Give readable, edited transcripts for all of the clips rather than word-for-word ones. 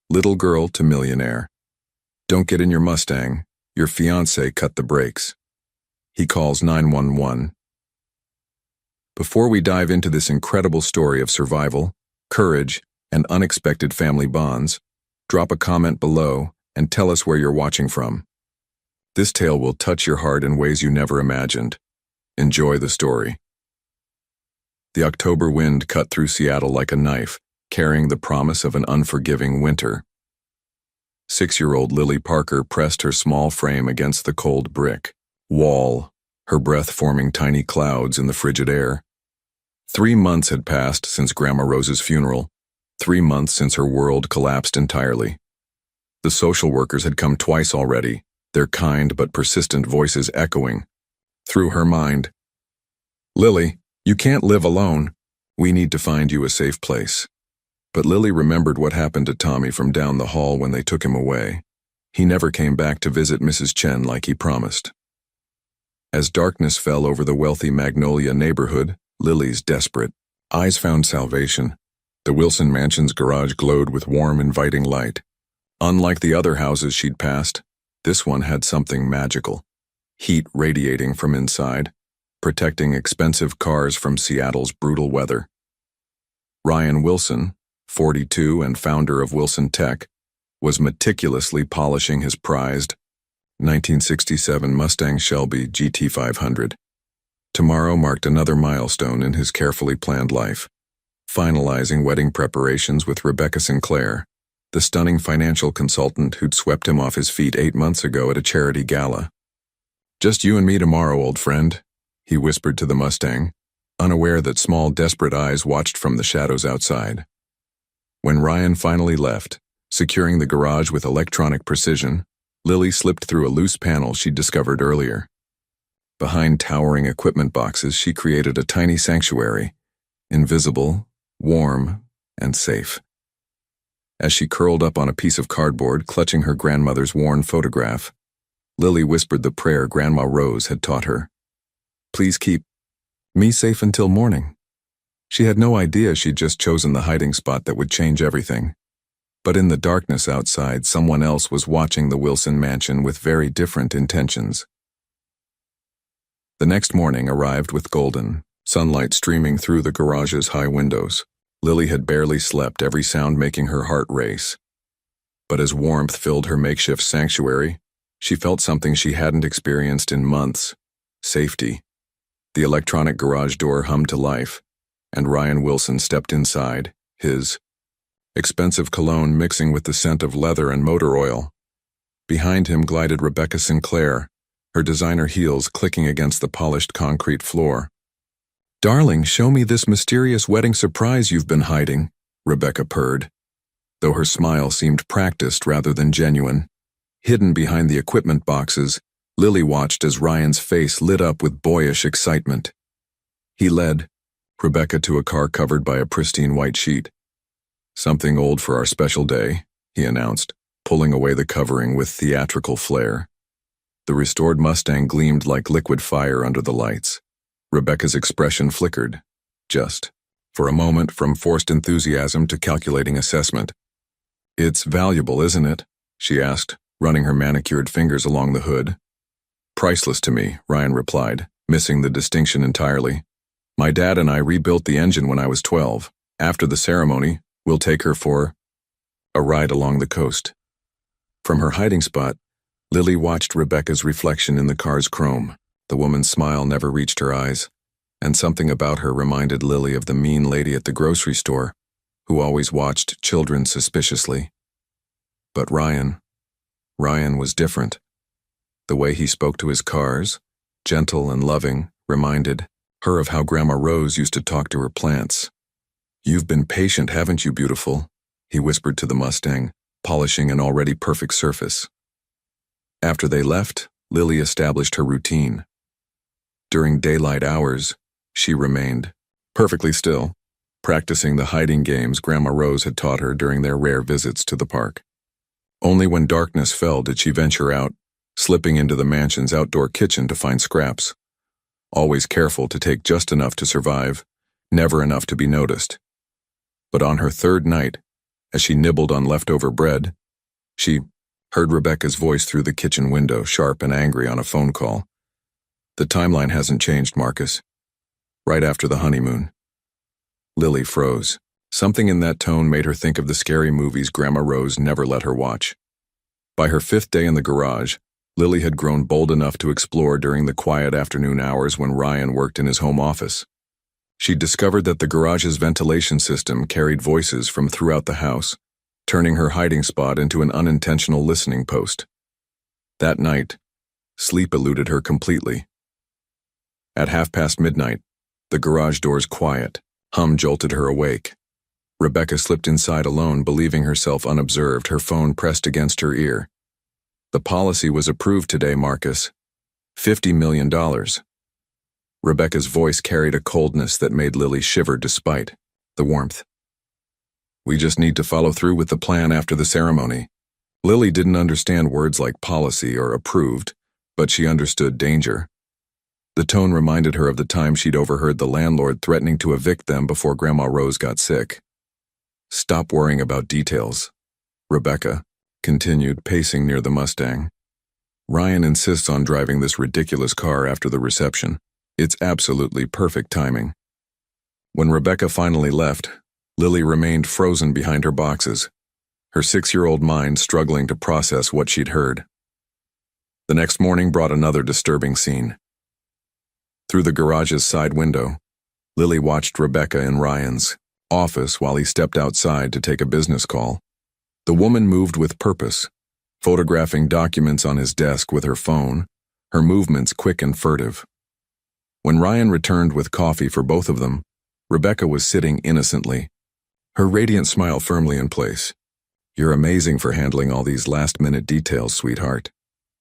Little girl to millionaire. Don't get in your Mustang. Your fiancé cut the brakes. He calls 911. Before we dive into this incredible story of survival, courage, and unexpected family bonds, drop a comment below and tell us where you're watching from. This tale will touch your heart in ways you never imagined. Enjoy the story. The October wind cut through Seattle like a knife, carrying the promise of an unforgiving winter. 6-year-old Lily Parker pressed her small frame against the cold brick wall, her breath forming tiny clouds in the frigid air. 3 months had passed since Grandma Rose's funeral, 3 months since her world collapsed entirely. The social workers had come twice already, their kind but persistent voices echoing through her mind. "Lily, you can't live alone. We need to find you a safe place." But Lily remembered what happened to Tommy from down the hall when they took him away. He never came back to visit Mrs. Chen like he promised. As darkness fell over the wealthy Magnolia neighborhood, Lily's desperate eyes found salvation. The Wilson Mansion's garage glowed with warm, inviting light. Unlike the other houses she'd passed, this one had something magical. Heat radiating from inside, protecting expensive cars from Seattle's brutal weather. Ryan Wilson, 42 and founder of Wilson Tech, was meticulously polishing his prized 1967 Mustang Shelby GT500. Tomorrow marked another milestone in his carefully planned life, finalizing wedding preparations with Rebecca Sinclair, the stunning financial consultant who'd swept him off his feet 8 months ago at a charity gala. "Just you and me tomorrow, old friend," he whispered to the Mustang, unaware that small, desperate eyes watched from the shadows outside. When Ryan finally left, securing the garage with electronic precision, Lily slipped through a loose panel she'd discovered earlier. Behind towering equipment boxes, she created a tiny sanctuary, invisible, warm, and safe. As she curled up on a piece of cardboard, clutching her grandmother's worn photograph, Lily whispered the prayer Grandma Rose had taught her. "Please keep me safe until morning." She had no idea she'd just chosen the hiding spot that would change everything. But in the darkness outside, someone else was watching the Wilson Mansion with very different intentions. The next morning arrived with golden sunlight streaming through the garage's high windows. Lily had barely slept, every sound making her heart race. But as warmth filled her makeshift sanctuary, she felt something she hadn't experienced in months: safety. The electronic garage door hummed to life, and Ryan Wilson stepped inside, his expensive cologne mixing with the scent of leather and motor oil. Behind him glided Rebecca Sinclair, her designer heels clicking against the polished concrete floor. "Darling, show me this mysterious wedding surprise you've been hiding," Rebecca purred, though her smile seemed practiced rather than genuine. Hidden behind the equipment boxes, Lily watched as Ryan's face lit up with boyish excitement. He led Rebecca to a car covered by a pristine white sheet. "Something old for our special day," he announced, pulling away the covering with theatrical flair. The restored Mustang gleamed like liquid fire under the lights. Rebecca's expression flickered, just for a moment, from forced enthusiasm to calculating assessment. "It's valuable, isn't it?" she asked, running her manicured fingers along the hood. "Priceless to me," Ryan replied, missing the distinction entirely. "My dad and I rebuilt the engine when I was 12. After the ceremony, we'll take her for a ride along the coast." From her hiding spot, Lily watched Rebecca's reflection in the car's chrome. The woman's smile never reached her eyes, and something about her reminded Lily of the mean lady at the grocery store, who always watched children suspiciously. But Ryan was different. The way he spoke to his cars, gentle and loving, reminded her of how Grandma Rose used to talk to her plants. "You've been patient, haven't you, beautiful?" he whispered to the Mustang, polishing an already perfect surface. After they left, Lily established her routine. During daylight hours, she remained perfectly still, practicing the hiding games Grandma Rose had taught her during their rare visits to the park. Only when darkness fell did she venture out, slipping into the mansion's outdoor kitchen to find scraps. Always careful to take just enough to survive, never enough to be noticed. But on her third night, As she nibbled on leftover bread, she heard Rebecca's voice through the kitchen window, sharp and angry on a phone call. The timeline hasn't changed, Marcus. Right after the honeymoon. Lily froze. Something in that tone made her think of the scary movies Grandma Rose never let her watch. By her 5th day in the garage, Lily had grown bold enough to explore during the quiet afternoon hours when Ryan worked in his home office. She'd discovered that the garage's ventilation system carried voices from throughout the house, turning her hiding spot into an unintentional listening post. That night, sleep eluded her completely. At midnight, the garage door's quiet hum jolted her awake. Rebecca slipped inside alone, believing herself unobserved, her phone pressed against her ear. The policy was approved today, Marcus. $50 million. Rebecca's voice carried a coldness that made Lily shiver despite the warmth. We just need to follow through with the plan after the ceremony. Lily didn't understand words like policy or approved, but she understood danger. The tone reminded her of the time she'd overheard the landlord threatening to evict them before Grandma Rose got sick. Stop worrying about details, Rebecca continued, pacing near the Mustang. Ryan insists on driving this ridiculous car after the reception. It's absolutely perfect timing. When Rebecca finally left, Lily remained frozen behind her boxes, her 6-year-old mind struggling to process what she'd heard. The next morning brought another disturbing scene. Through the garage's side window, Lily watched Rebecca in Ryan's office while he stepped outside to take a business call. The woman moved with purpose, photographing documents on his desk with her phone, her movements quick and furtive. When Ryan returned with coffee for both of them, Rebecca was sitting innocently, her radiant smile firmly in place. You're amazing for handling all these last-minute details, sweetheart,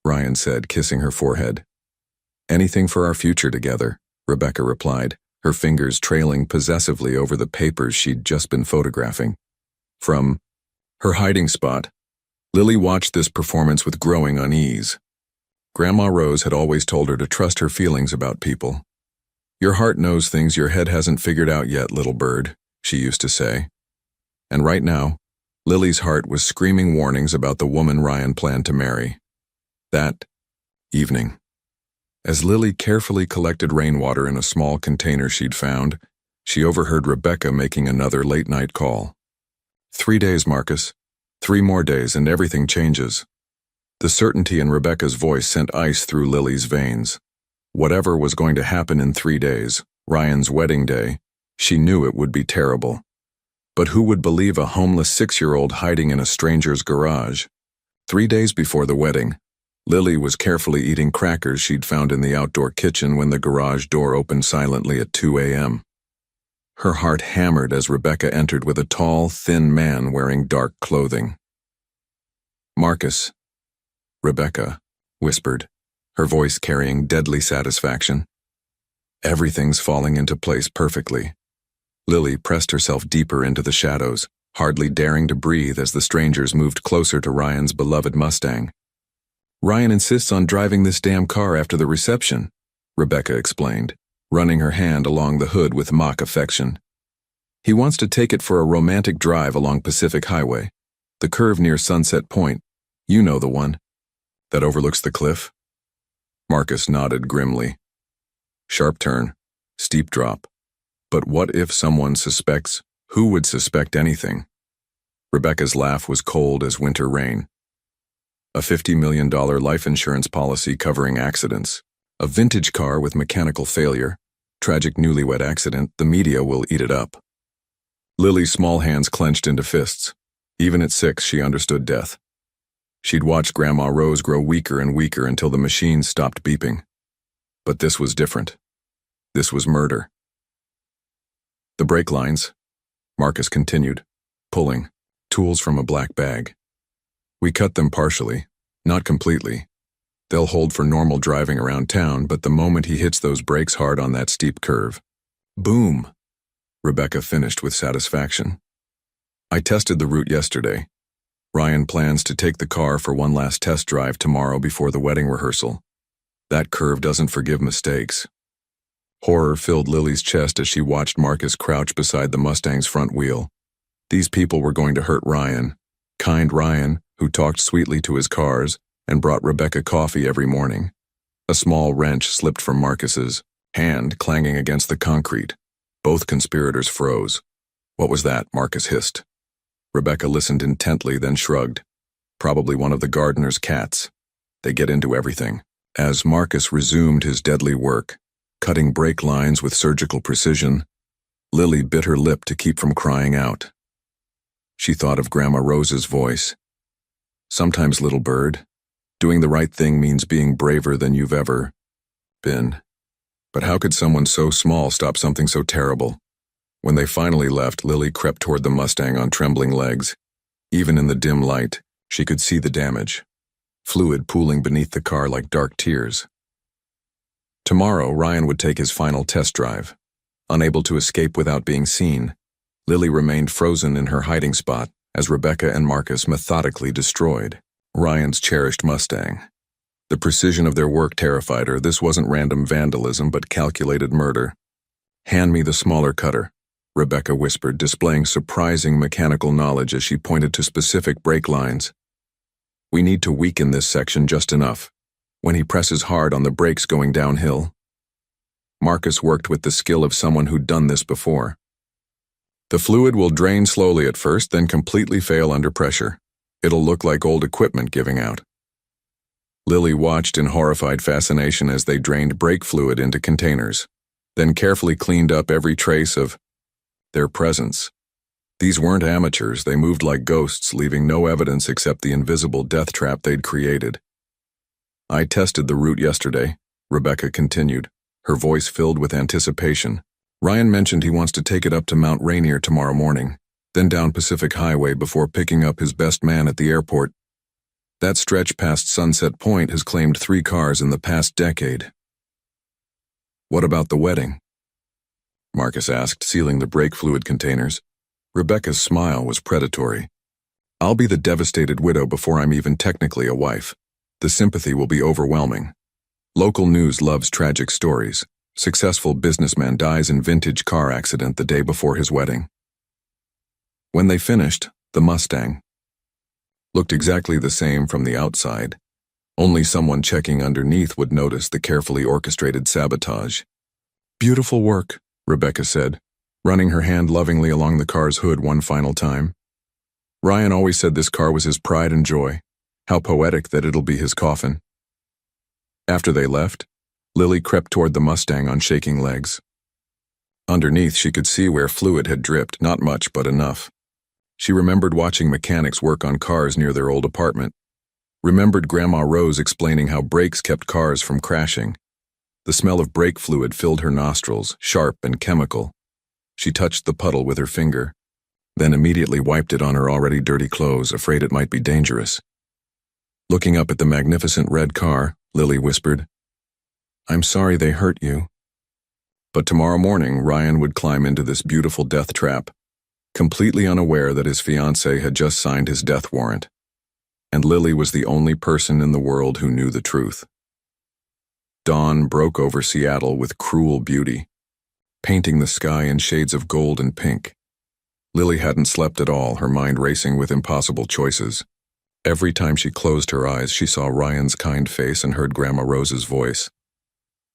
Ryan said, kissing her forehead. Anything for our future together, Rebecca replied, her fingers trailing possessively over the papers she'd just been photographing. From her hiding spot, Lily watched this performance with growing unease. Grandma Rose had always told her to trust her feelings about people. Your heart knows things your head hasn't figured out yet, little bird, she used to say. And right now, Lily's heart was screaming warnings about the woman Ryan planned to marry. That evening, as Lily carefully collected rainwater in a small container she'd found, she overheard Rebecca making another late-night call. 3 days, Marcus. 3 more days and everything changes. The certainty in Rebecca's voice sent ice through Lily's veins. Whatever was going to happen in 3 days, Ryan's wedding day, she knew it would be terrible. But who would believe a homeless 6-year-old hiding in a stranger's garage? 3 days before the wedding, Lily was carefully eating crackers she'd found in the outdoor kitchen when the garage door opened silently at 2 a.m. Her heart hammered as Rebecca entered with a tall, thin man wearing dark clothing. Marcus, Rebecca whispered, her voice carrying deadly satisfaction. Everything's falling into place perfectly. Lily pressed herself deeper into the shadows, hardly daring to breathe as the strangers moved closer to Ryan's beloved Mustang. Ryan insists on driving this damn car after the reception, Rebecca explained, running her hand along the hood with mock affection. He wants to take it for a romantic drive along Pacific Highway, the curve near Sunset Point. You know the one. That overlooks the cliff? Marcus nodded grimly. Sharp turn, steep drop. But what if someone suspects? Who would suspect anything? Rebecca's laugh was cold as winter rain. A $50 million life insurance policy covering accidents. A vintage car with mechanical failure. Tragic newlywed accident, the media will eat it up. Lily's small hands clenched into fists. Even at 6, she understood death. She'd watched Grandma Rose grow weaker and weaker until the machine stopped beeping. But this was different. This was murder. The brake lines, Marcus continued, pulling tools from a black bag. We cut them partially, not completely. They'll hold for normal driving around town, but the moment he hits those brakes hard on that steep curve. Boom! Rebecca finished with satisfaction. I tested the route yesterday. Ryan plans to take the car for one last test drive tomorrow before the wedding rehearsal. That curve doesn't forgive mistakes. Horror filled Lily's chest as she watched Marcus crouch beside the Mustang's front wheel. These people were going to hurt Ryan, kind Ryan, who talked sweetly to his cars and brought Rebecca coffee every morning. A small wrench slipped from Marcus's hand, clanging against the concrete. Both conspirators froze. "What was that?" Marcus hissed. Rebecca listened intently, then shrugged. "Probably one of the gardener's cats. They get into everything." As Marcus resumed his deadly work, cutting brake lines with surgical precision, Lily bit her lip to keep from crying out. She thought of Grandma Rose's voice. "Sometimes, little bird, doing the right thing means being braver than you've ever been." But how could someone so small stop something so terrible? When they finally left, Lily crept toward the Mustang on trembling legs. Even in the dim light, she could see the damage. Fluid pooling beneath the car like dark tears. Tomorrow, Ryan would take his final test drive. Unable to escape without being seen, Lily remained frozen in her hiding spot as Rebecca and Marcus methodically destroyed Ryan's cherished Mustang. The precision of their work terrified her. This wasn't random vandalism, but calculated murder. "Hand me the smaller cutter," Rebecca whispered, displaying surprising mechanical knowledge as she pointed to specific brake lines. "We need to weaken this section just enough. When he presses hard on the brakes going downhill." Marcus worked with the skill of someone who'd done this before. "The fluid will drain slowly at first, then completely fail under pressure. It'll look like old equipment giving out." Lily watched in horrified fascination as they drained brake fluid into containers, then carefully cleaned up every trace of their presence. These weren't amateurs. They moved like ghosts, leaving no evidence except the invisible death trap they'd created. "I tested the route yesterday," Rebecca continued, her voice filled with anticipation. "Ryan mentioned he wants to take it up to Mount Rainier tomorrow morning, then down Pacific Highway before picking up his best man at the airport. That stretch past Sunset Point has claimed 3 cars in the past decade." "What about the wedding?" Marcus asked, sealing the brake fluid containers. Rebecca's smile was predatory. "I'll be the devastated widow before I'm even technically a wife. The sympathy will be overwhelming. Local news loves tragic stories. Successful businessman dies in vintage car accident the day before his wedding." When they finished, the Mustang looked exactly the same from the outside. Only someone checking underneath would notice the carefully orchestrated sabotage. "Beautiful work," Rebecca said, running her hand lovingly along the car's hood one final time. "Ryan always said this car was his pride and joy. How poetic that it'll be his coffin." After they left, Lily crept toward the Mustang on shaking legs. Underneath, she could see where fluid had dripped, not much, but enough. She remembered watching mechanics work on cars near their old apartment. Remembered Grandma Rose explaining how brakes kept cars from crashing. The smell of brake fluid filled her nostrils, sharp and chemical. She touched the puddle with her finger, then immediately wiped it on her already dirty clothes, afraid it might be dangerous. Looking up at the magnificent red car, Lily whispered, "I'm sorry they hurt you." But tomorrow morning, Ryan would climb into this beautiful death trap, completely unaware that his fiancée had just signed his death warrant. And Lily was the only person in the world who knew the truth. Dawn broke over Seattle with cruel beauty, painting the sky in shades of gold and pink. Lily hadn't slept at all, her mind racing with impossible choices. Every time she closed her eyes, she saw Ryan's kind face and heard Grandma Rose's voice.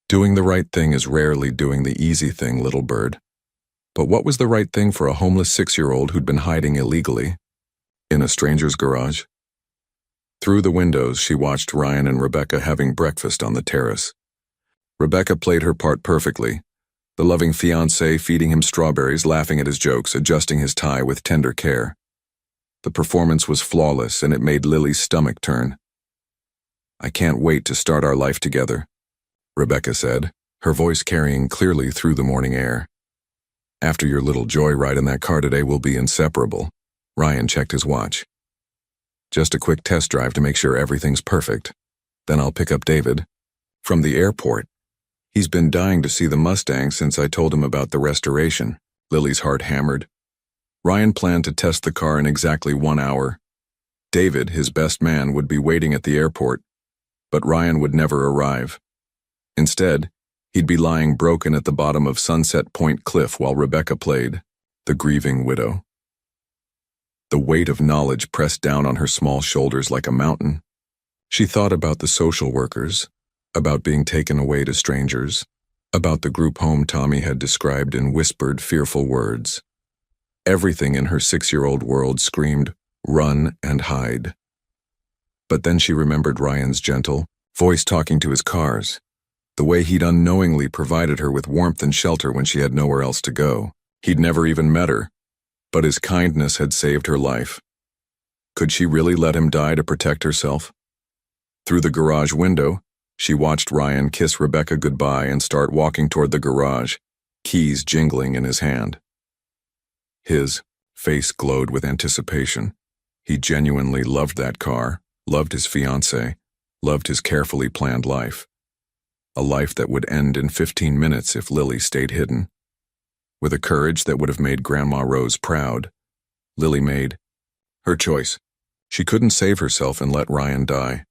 "Doing the right thing is rarely doing the easy thing, little bird." But what was the right thing for a homeless 6-year-old who'd been hiding illegally in a stranger's garage? Through the windows, she watched Ryan and Rebecca having breakfast on the terrace. Rebecca played her part perfectly, the loving fiancée feeding him strawberries, laughing at his jokes, adjusting his tie with tender care. The performance was flawless, and it made Lily's stomach turn. "I can't wait to start our life together," Rebecca said, her voice carrying clearly through the morning air. "After your little joyride in that car today, we'll be inseparable." Ryan checked his watch. "Just a quick test drive to make sure everything's perfect. Then I'll pick up David from the airport. He's been dying to see the Mustang since I told him about the restoration." Lily's heart hammered. Ryan planned to test the car in exactly 1 hour. David, his best man, would be waiting at the airport, but Ryan would never arrive. Instead, he'd be lying broken at the bottom of Sunset Point Cliff while Rebecca played the grieving widow. The weight of knowledge pressed down on her small shoulders like a mountain. She thought about the social workers, about being taken away to strangers, about the group home Tommy had described in whispered, fearful words. Everything in her 6-year-old world screamed, "Run and hide." But then she remembered Ryan's gentle voice talking to his cars, the way he'd unknowingly provided her with warmth and shelter when she had nowhere else to go. He'd never even met her, but his kindness had saved her life. Could she really let him die to protect herself? Through the garage window, she watched Ryan kiss Rebecca goodbye and start walking toward the garage, keys jingling in his hand. His face glowed with anticipation. He genuinely loved that car, loved his fiancée, loved his carefully planned life. A life that would end in 15 minutes if Lily stayed hidden. With a courage that would have made Grandma Rose proud, Lily made her choice. She couldn't save herself and let Ryan die.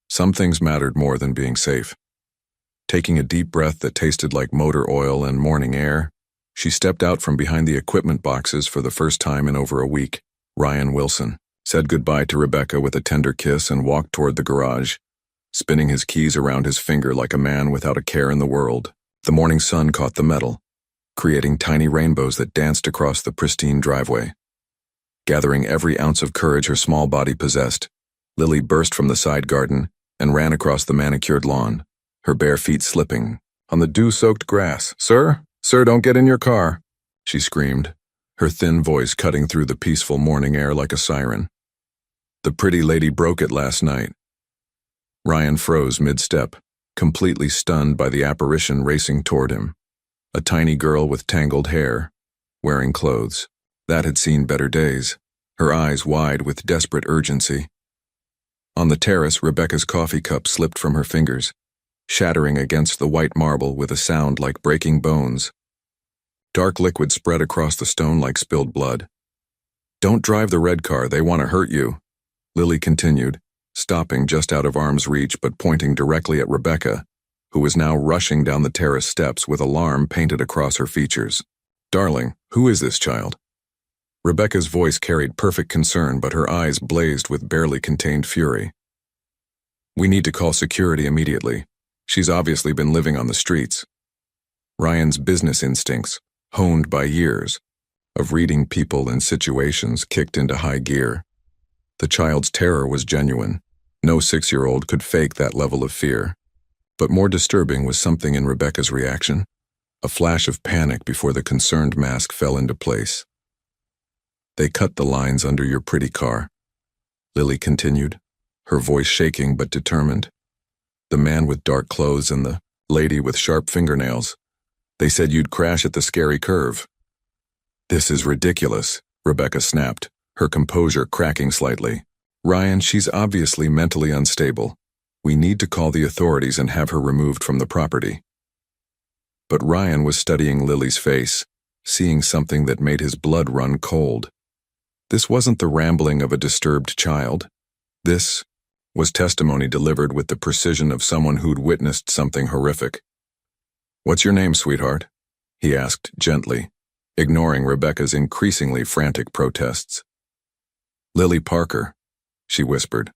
Some things mattered more than being safe. Taking a deep breath that tasted like motor oil and morning air, she stepped out from behind the equipment boxes for the first time in over a week. Ryan Wilson said goodbye to Rebecca with a tender kiss and walked toward the garage, spinning his keys around his finger like a man without a care in the world. The morning sun caught the metal, creating tiny rainbows that danced across the pristine driveway. Gathering every ounce of courage her small body possessed, Lily burst from the side garden and ran across the manicured lawn, her bare feet slipping on the dew-soaked grass. "Sir? Sir, don't get in your car," she screamed, her thin voice cutting through the peaceful morning air like a siren. The pretty lady broke it last night. Ryan froze mid-step, completely stunned by the apparition racing toward him. A tiny girl with tangled hair, wearing clothes that had seen better days, her eyes wide with desperate urgency. On the terrace, Rebecca's coffee cup slipped from her fingers, shattering against the white marble with a sound like breaking bones. Dark liquid spread across the stone like spilled blood. "Don't drive the red car, they want to hurt you," Lily continued, stopping just out of arm's reach but pointing directly at Rebecca, who was now rushing down the terrace steps with alarm painted across her features. "Darling, who is this child?" Rebecca's voice carried perfect concern, but her eyes blazed with barely contained fury. "We need to call security immediately. She's obviously been living on the streets." Ryan's business instincts, honed by years of reading people and situations, kicked into high gear. The child's terror was genuine. No 6-year-old could fake that level of fear. But more disturbing was something in Rebecca's reaction, a flash of panic before the concerned mask fell into place. "They cut the lines under your pretty car," Lily continued, her voice shaking but determined. "The man with dark clothes and the lady with sharp fingernails. They said you'd crash at the scary curve." "This is ridiculous," Rebecca snapped, her composure cracking slightly. "Ryan, she's obviously mentally unstable. We need to call the authorities and have her removed from the property." But Ryan was studying Lily's face, seeing something that made his blood run cold. This wasn't the rambling of a disturbed child. This was testimony delivered with the precision of someone who'd witnessed something horrific. "What's your name, sweetheart?" he asked gently, ignoring Rebecca's increasingly frantic protests. "Lily Parker," she whispered.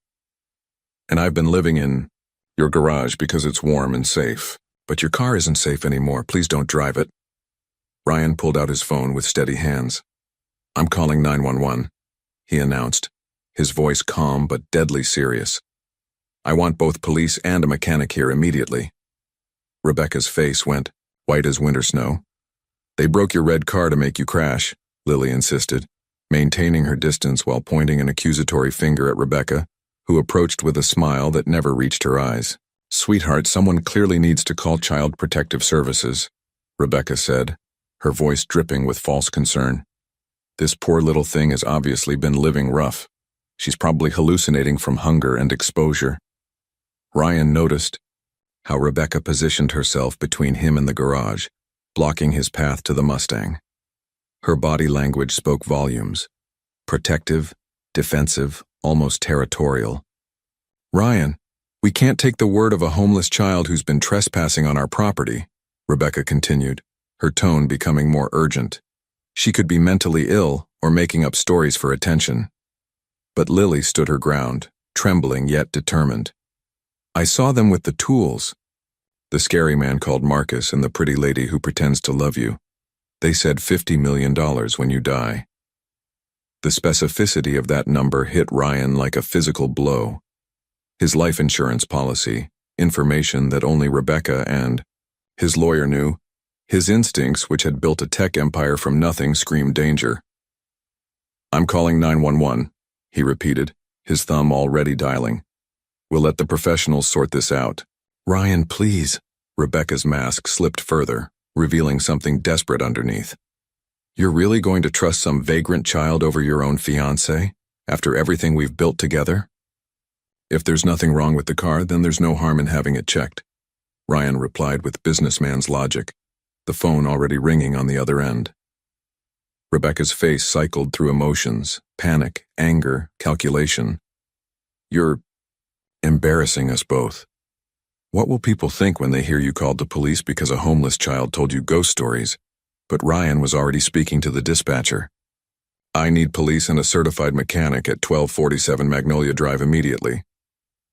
"And I've been living in your garage because it's warm and safe. But your car isn't safe anymore. Please don't drive it." Ryan pulled out his phone with steady hands. "I'm calling 911, he announced, his voice calm but deadly serious. "I want both police and a mechanic here immediately." Rebecca's face went white as winter snow. "They broke your red car to make you crash," Lily insisted, maintaining her distance while pointing an accusatory finger at Rebecca, who approached with a smile that never reached her eyes. "Sweetheart, someone clearly needs to call Child Protective Services," Rebecca said, her voice dripping with false concern. "This poor little thing has obviously been living rough. She's probably hallucinating from hunger and exposure." Ryan noticed how Rebecca positioned herself between him and the garage, blocking his path to the Mustang. Her body language spoke volumes. Protective, defensive, almost territorial. "Ryan, we can't take the word of a homeless child who's been trespassing on our property," Rebecca continued, her tone becoming more urgent. "She could be mentally ill or making up stories for attention. But Lily stood her ground, trembling yet determined. I saw them with the tools. The scary man called Marcus and the pretty lady who pretends to love you. They said $50 million when you die. The specificity of that number hit Ryan like a physical blow. His life insurance policy, information that only Rebecca and his lawyer knew, his instincts, which had built a tech empire from nothing, screamed danger. I'm calling 911, he repeated, his thumb already dialing. We'll let the professionals sort this out. Ryan, please. Rebecca's mask slipped further, revealing something desperate underneath. You're really going to trust some vagrant child over your own fiancé, after everything we've built together? If there's nothing wrong with the car, then there's no harm in having it checked, Ryan replied with businessman's logic, the phone already ringing on the other end. Rebecca's face cycled through emotions, panic, anger, calculation. You're embarrassing us both. What will people think when they hear you called the police because a homeless child told you ghost stories? But Ryan was already speaking to the dispatcher. I need police and a certified mechanic at 1247 Magnolia Drive immediately.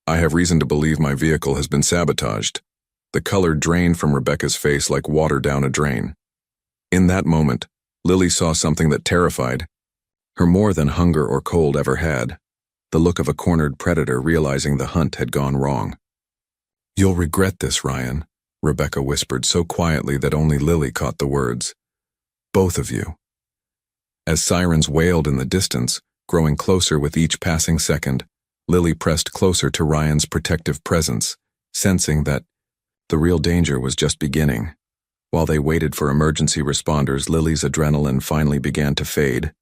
I have reason to believe my vehicle has been sabotaged. The color drained from Rebecca's face like water down a drain. In that moment, Lily saw something that terrified her more than hunger or cold ever had, the look of a cornered predator realizing the hunt had gone wrong. You'll regret this, Ryan, Rebecca whispered so quietly that only Lily caught the words. Both of you. As sirens wailed in the distance, growing closer with each passing second, Lily pressed closer to Ryan's protective presence, sensing that the real danger was just beginning. While they waited for emergency responders, Lily's adrenaline finally began to fade,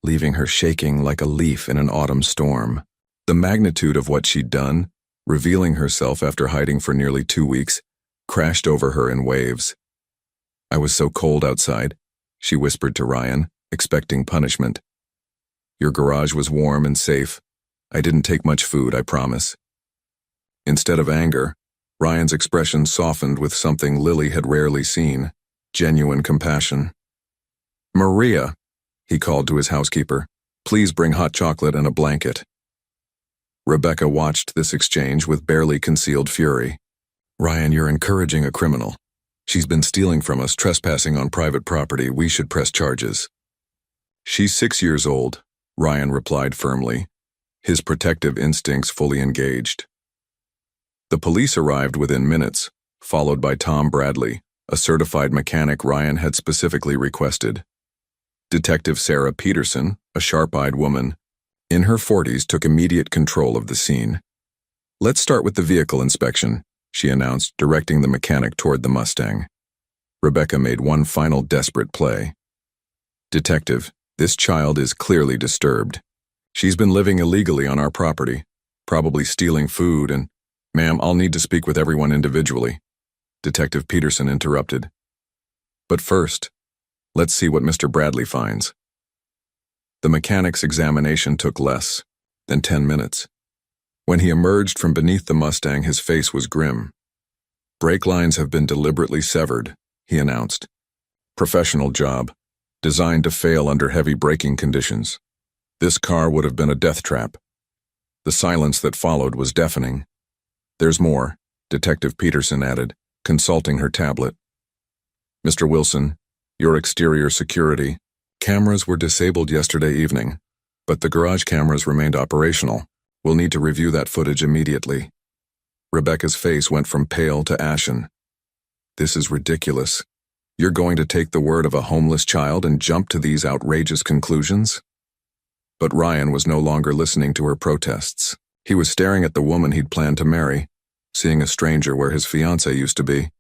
leaving her shaking like a leaf in an autumn storm. The magnitude of what she'd done, revealing herself after hiding for nearly 2 weeks, crashed over her in waves. I was so cold outside, she whispered to Ryan, expecting punishment. Your garage was warm and safe. I didn't take much food, I promise. Instead of anger, Ryan's expression softened with something Lily had rarely seen, genuine compassion. Maria, he called to his housekeeper, please bring hot chocolate and a blanket. Rebecca watched this exchange with barely concealed fury. Ryan, you're encouraging a criminal. She's been stealing from us, trespassing on private property. We should press charges. She's 6 years old, Ryan replied firmly, his protective instincts fully engaged. The police arrived within minutes, followed by Tom Bradley, a certified mechanic Ryan had specifically requested. Detective Sarah Peterson, a sharp-eyed woman, in her 40s, took immediate control of the scene. Let's start with the vehicle inspection, she announced, directing the mechanic toward the Mustang. Rebecca made one final desperate play. Detective, this child is clearly disturbed. She's been living illegally on our property, probably stealing food and, ma'am, I'll need to speak with everyone individually. Detective Peterson interrupted. But first, let's see what Mr. Bradley finds. The mechanic's examination took less than 10 minutes. When he emerged from beneath the Mustang, his face was grim. Brake lines have been deliberately severed, he announced. Professional job, designed to fail under heavy braking conditions. This car would have been a death trap. The silence that followed was deafening. There's more, Detective Peterson added, consulting her tablet. Mr. Wilson, your exterior security. Cameras were disabled yesterday evening, but the garage cameras remained operational. We'll need to review that footage immediately. Rebecca's face went from pale to ashen. This is ridiculous. You're going to take the word of a homeless child and jump to these outrageous conclusions? But Ryan was no longer listening to her protests. He was staring at the woman he'd planned to marry, seeing a stranger where his fiancée used to be.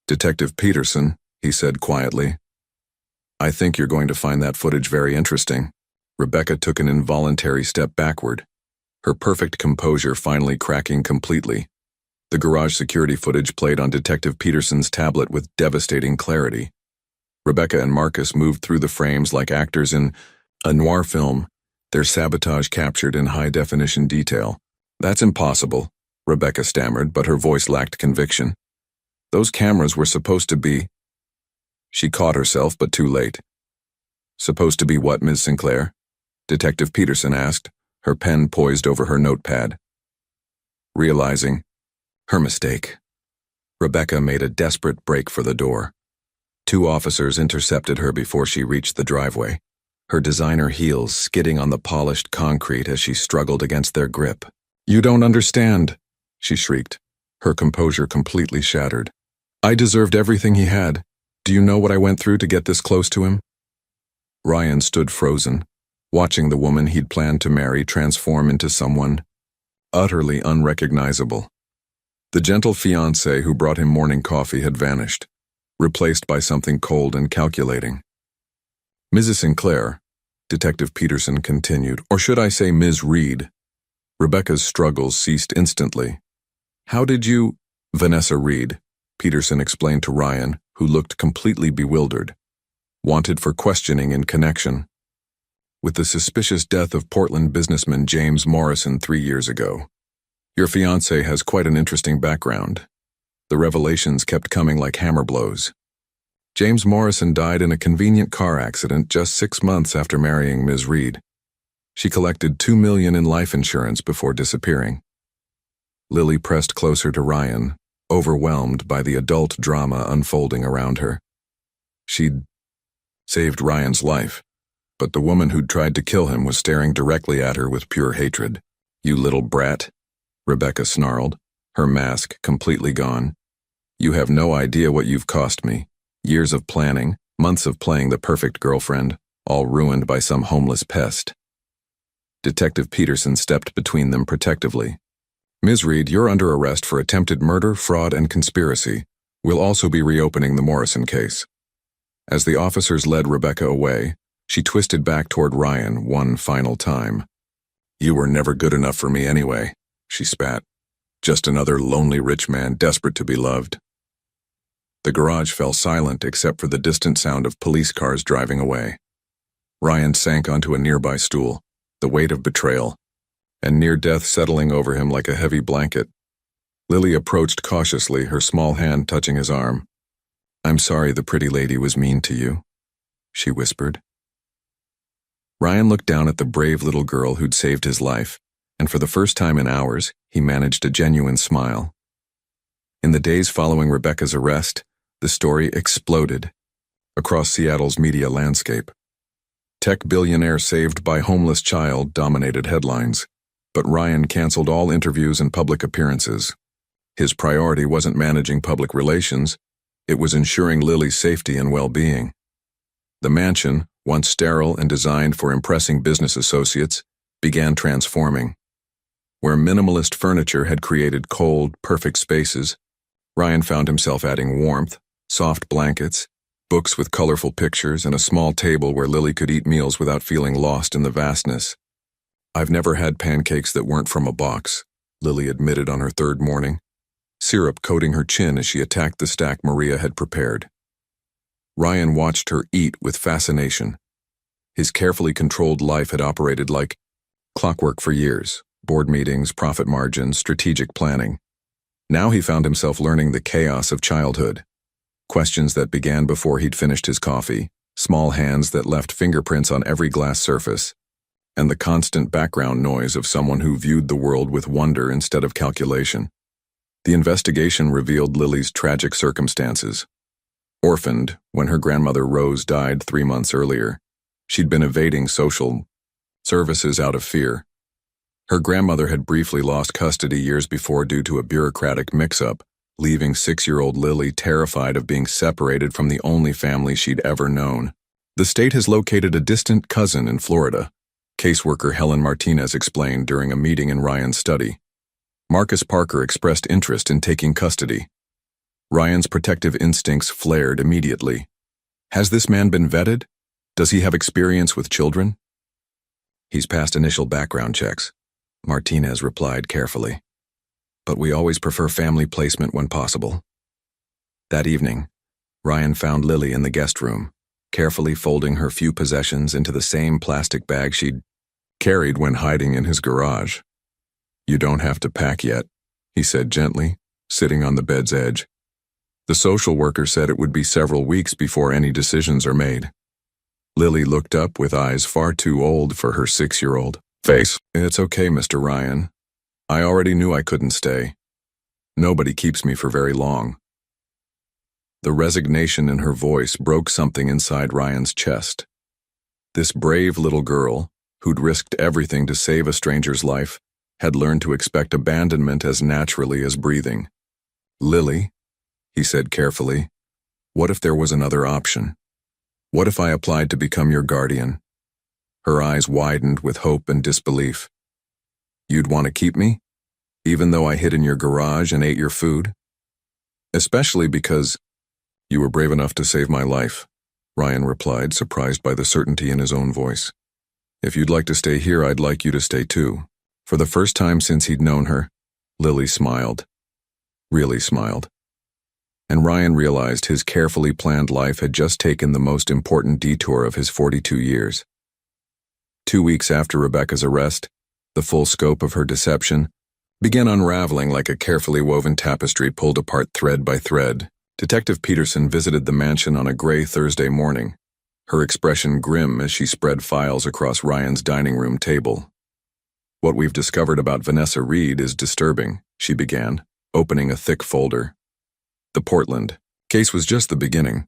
Detective Peterson, he said quietly, I think you're going to find that footage very interesting. Rebecca took an involuntary step backward, her perfect composure finally cracking completely. The garage security footage played on Detective Peterson's tablet with devastating clarity. Rebecca and Marcus moved through the frames like actors in a noir film, their sabotage captured in high-definition detail. That's impossible, Rebecca stammered, but her voice lacked conviction. Those cameras were supposed to be... She caught herself, but too late. Supposed to be what, Ms. Sinclair? Detective Peterson asked, her pen poised over her notepad. Realizing her mistake, Rebecca made a desperate break for the door. Two officers intercepted her before she reached the driveway, her designer heels skidding on the polished concrete as she struggled against their grip. "You don't understand," she shrieked, her composure completely shattered. "I deserved everything he had. Do you know what I went through to get this close to him?" Ryan stood frozen, watching the woman he'd planned to marry transform into someone utterly unrecognizable. The gentle fiancée who brought him morning coffee had vanished, replaced by something cold and calculating. "Mrs. Sinclair," Detective Peterson continued, "or should I say Ms. Reed?" Rebecca's struggles ceased instantly. "How did you—" "Vanessa Reed," Peterson explained to Ryan, who looked completely bewildered. "Wanted for questioning in connection with the suspicious death of Portland businessman James Morrison 3 years ago. Your fiancé has quite an interesting background." The revelations kept coming like hammer blows. James Morrison died in a convenient car accident just 6 months after marrying Ms. Reed. She collected $2 million in life insurance before disappearing. Lily pressed closer to Ryan, overwhelmed by the adult drama unfolding around her. She'd saved Ryan's life, but the woman who'd tried to kill him was staring directly at her with pure hatred. "You little brat," Rebecca snarled, her mask completely gone. "You have no idea what you've cost me. Years of planning, months of playing the perfect girlfriend, all ruined by some homeless pest." Detective Peterson stepped between them protectively. "Ms. Reed, you're under arrest for attempted murder, fraud, and conspiracy. We'll also be reopening the Morrison case." As the officers led Rebecca away, she twisted back toward Ryan one final time. "You were never good enough for me anyway," she spat. "Just another lonely rich man desperate to be loved." The garage fell silent except for the distant sound of police cars driving away. Ryan sank onto a nearby stool, the weight of betrayal, and near death settling over him like a heavy blanket. Lily approached cautiously, her small hand touching his arm. "I'm sorry the pretty lady was mean to you," she whispered. Ryan looked down at the brave little girl who'd saved his life, and for the first time in hours, he managed a genuine smile. In the days following Rebecca's arrest, the story exploded across Seattle's media landscape. Tech billionaire saved by homeless child dominated headlines, but Ryan canceled all interviews and public appearances. His priority wasn't managing public relations, it was ensuring Lily's safety and well-being. The mansion, once sterile and designed for impressing business associates, began transforming. Where minimalist furniture had created cold, perfect spaces, Ryan found himself adding warmth, soft blankets, books with colorful pictures, and a small table where Lily could eat meals without feeling lost in the vastness. "I've never had pancakes that weren't from a box," Lily admitted on her third morning, syrup coating her chin as she attacked the stack Maria had prepared. Ryan watched her eat with fascination. His carefully controlled life had operated like clockwork for years: board meetings, profit margins, strategic planning. Now he found himself learning the chaos of childhood. Questions that began before he'd finished his coffee, small hands that left fingerprints on every glass surface, and the constant background noise of someone who viewed the world with wonder instead of calculation. The investigation revealed Lily's tragic circumstances. Orphaned when her grandmother Rose died 3 months earlier, she'd been evading social services out of fear. Her grandmother had briefly lost custody years before due to a bureaucratic mix-up, leaving 6-year-old Lily terrified of being separated from the only family she'd ever known. The state has located a distant cousin in Florida, caseworker Helen Martinez explained during a meeting in Ryan's study. Marcus Parker expressed interest in taking custody. Ryan's protective instincts flared immediately. Has this man been vetted? Does he have experience with children? He's passed initial background checks, Martinez replied carefully. But we always prefer family placement when possible. That evening, Ryan found Lily in the guest room, carefully folding her few possessions into the same plastic bag she'd carried when hiding in his garage. "You don't have to pack yet," he said gently, sitting on the bed's edge. "The social worker said it would be several weeks before any decisions are made." Lily looked up with eyes far too old for her 6-year-old face. It's okay, Mr. Ryan. I already knew I couldn't stay. Nobody keeps me for very long. The resignation in her voice broke something inside Ryan's chest. This brave little girl, who'd risked everything to save a stranger's life, had learned to expect abandonment as naturally as breathing. Lily, he said carefully, what if there was another option? What if I applied to become your guardian? Her eyes widened with hope and disbelief. You'd want to keep me? Even though I hid in your garage and ate your food? Especially because you were brave enough to save my life, Ryan replied, surprised by the certainty in his own voice. If you'd like to stay here, I'd like you to stay too. For the first time since he'd known her, Lily smiled. Really smiled. And Ryan realized his carefully planned life had just taken the most important detour of his 42 years. 2 weeks after Rebecca's arrest, the full scope of her deception began unraveling like a carefully woven tapestry pulled apart thread by thread. Detective Peterson visited the mansion on a gray Thursday morning, her expression grim as she spread files across Ryan's dining room table. What we've discovered about Vanessa Reed is disturbing, she began, opening a thick folder. The Portland case was just the beginning.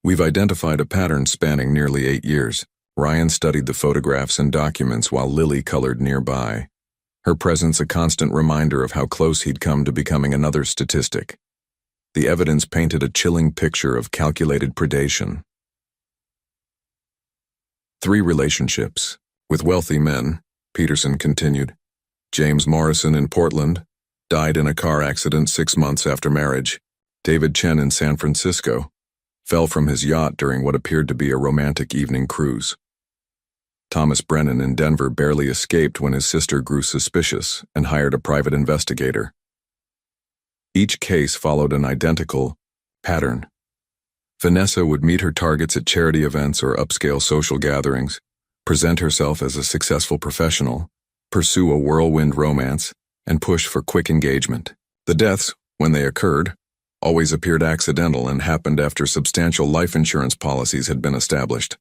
We've identified a pattern spanning nearly 8 years. Ryan studied the photographs and documents while Lily colored nearby, her presence a constant reminder of how close he'd come to becoming another statistic. The evidence painted a chilling picture of calculated predation. 3 relationships with wealthy men, Peterson continued. James Morrison in Portland died in a car accident 6 months after marriage. David Chen in San Francisco fell from his yacht during what appeared to be a romantic evening cruise. Thomas Brennan in Denver barely escaped when his sister grew suspicious and hired a private investigator. Each case followed an identical pattern. Vanessa would meet her targets at charity events or upscale social gatherings, present herself as a successful professional, pursue a whirlwind romance, and push for quick engagement. The deaths, when they occurred, always appeared accidental and happened after substantial life insurance policies had been established.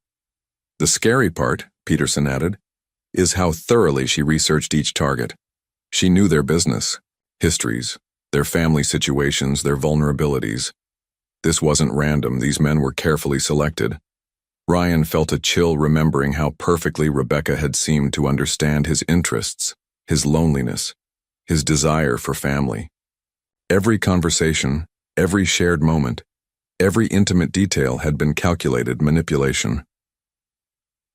The scary part, Peterson added, is how thoroughly she researched each target. She knew their business, histories, their family situations, their vulnerabilities. This wasn't random, these men were carefully selected. Ryan felt a chill remembering how perfectly Rebecca had seemed to understand his interests, his loneliness, his desire for family. Every conversation, every shared moment, every intimate detail had been calculated manipulation.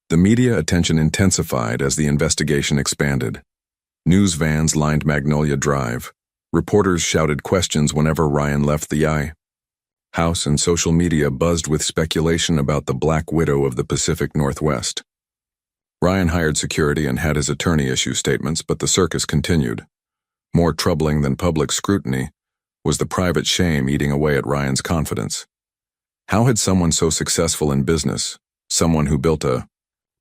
The media attention intensified as the investigation expanded. News vans lined Magnolia Drive. Reporters shouted questions whenever Ryan left the eye. House and social media buzzed with speculation about the Black Widow of the Pacific Northwest. Ryan hired security and had his attorney issue statements, but the circus continued. More troubling than public scrutiny was the private shame eating away at Ryan's confidence. How had someone so successful in business, someone who built a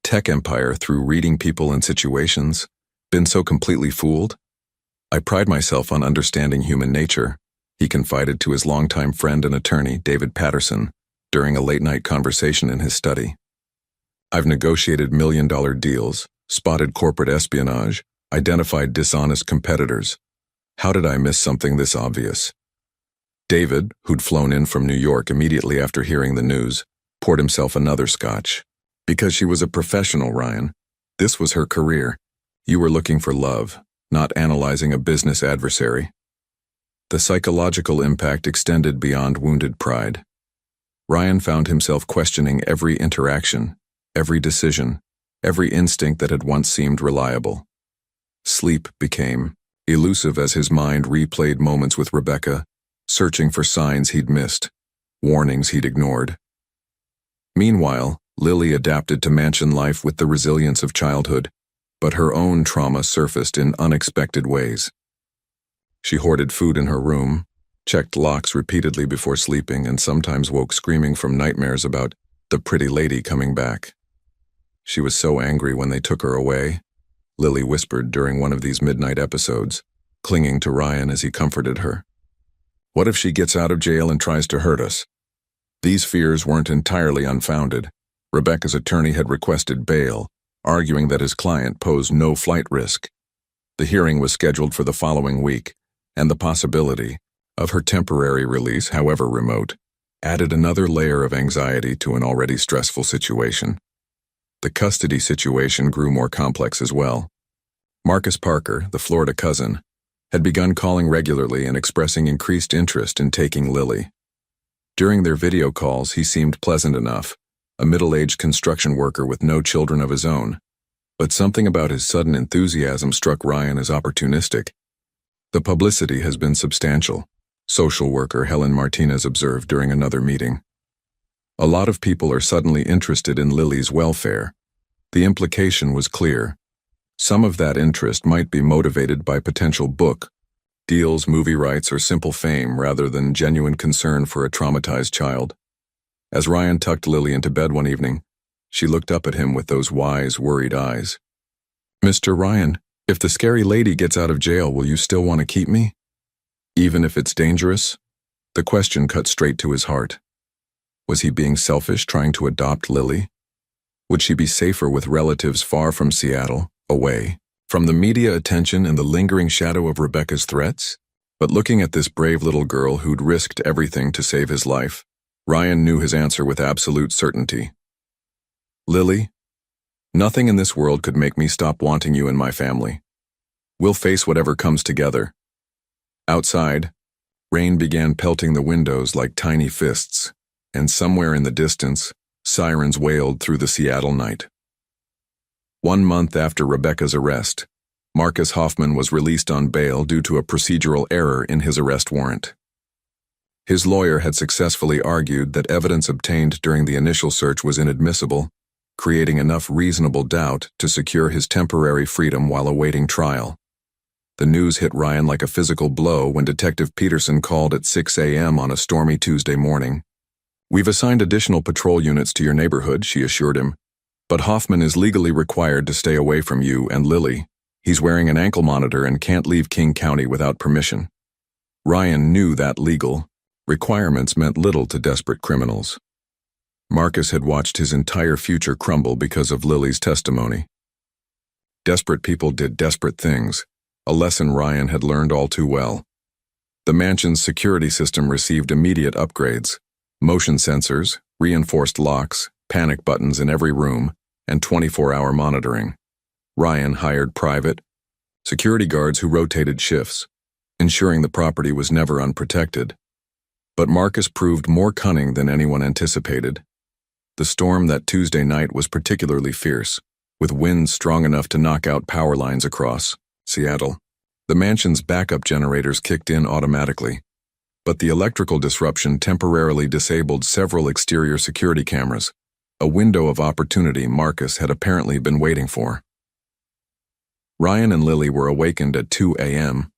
tech empire through reading people and situations, been so completely fooled? I pride myself on understanding human nature, he confided to his longtime friend and attorney, David Patterson, during a late-night conversation in his study. I've negotiated million-dollar deals, spotted corporate espionage, identified dishonest competitors. How did I miss something this obvious? David, who'd flown in from New York immediately after hearing the news, poured himself another scotch. Because she was a professional, Ryan. This was her career. You were looking for love, not analyzing a business adversary. The psychological impact extended beyond wounded pride. Ryan found himself questioning every interaction, every decision, every instinct that had once seemed reliable. Sleep became elusive as his mind replayed moments with Rebecca, searching for signs he'd missed, warnings he'd ignored. Meanwhile, Lily adapted to mansion life with the resilience of childhood, but her own trauma surfaced in unexpected ways. She hoarded food in her room, checked locks repeatedly before sleeping, and sometimes woke screaming from nightmares about the pretty lady coming back. She was so angry when they took her away, Lily whispered during one of these midnight episodes, clinging to Ryan as he comforted her. What if she gets out of jail and tries to hurt us? These fears weren't entirely unfounded. Rebecca's attorney had requested bail, arguing that his client posed no flight risk. The hearing was scheduled for the following week, and the possibility of her temporary release, however remote, added another layer of anxiety to an already stressful situation. The custody situation grew more complex as well. Marcus Parker, the Florida cousin, had begun calling regularly and expressing increased interest in taking Lily. During their video calls, he seemed pleasant enough, a middle-aged construction worker with no children of his own. But something about his sudden enthusiasm struck Ryan as opportunistic. The publicity has been substantial, social worker Helen Martinez observed during another meeting. A lot of people are suddenly interested in Lily's welfare. The implication was clear. Some of that interest might be motivated by potential book deals, movie rights, or simple fame rather than genuine concern for a traumatized child. As Ryan tucked Lily into bed one evening, she looked up at him with those wise, worried eyes. "Mr. Ryan, if the scary lady gets out of jail, will you still want to keep me? Even if it's dangerous?" The question cut straight to his heart. Was he being selfish, trying to adopt Lily? Would she be safer with relatives far from Seattle, away from the media attention and the lingering shadow of Rebecca's threats? But looking at this brave little girl who'd risked everything to save his life, Ryan knew his answer with absolute certainty. "Lily, nothing in this world could make me stop wanting you and my family. We'll face whatever comes together." Outside, rain began pelting the windows like tiny fists, and somewhere in the distance, sirens wailed through the Seattle night. 1 month after Rebecca's arrest, Marcus Hoffman was released on bail due to a procedural error in his arrest warrant. His lawyer had successfully argued that evidence obtained during the initial search was inadmissible, creating enough reasonable doubt to secure his temporary freedom while awaiting trial. The news hit Ryan like a physical blow when Detective Peterson called at 6 a.m. on a stormy Tuesday morning. "We've assigned additional patrol units to your neighborhood," she assured him. "But Hoffman is legally required to stay away from you and Lily. He's wearing an ankle monitor and can't leave King County without permission." Ryan knew that legal requirements meant little to desperate criminals. Marcus had watched his entire future crumble because of Lily's testimony. Desperate people did desperate things, a lesson Ryan had learned all too well. The mansion's security system received immediate upgrades: motion sensors, reinforced locks, panic buttons in every room, and 24-hour monitoring. Ryan hired private security guards who rotated shifts, ensuring the property was never unprotected. But Marcus proved more cunning than anyone anticipated. The storm that Tuesday night was particularly fierce, with winds strong enough to knock out power lines across Seattle. The mansion's backup generators kicked in automatically, but the electrical disruption temporarily disabled several exterior security cameras, a window of opportunity Marcus had apparently been waiting for. Ryan and Lily were awakened at 2 a.m.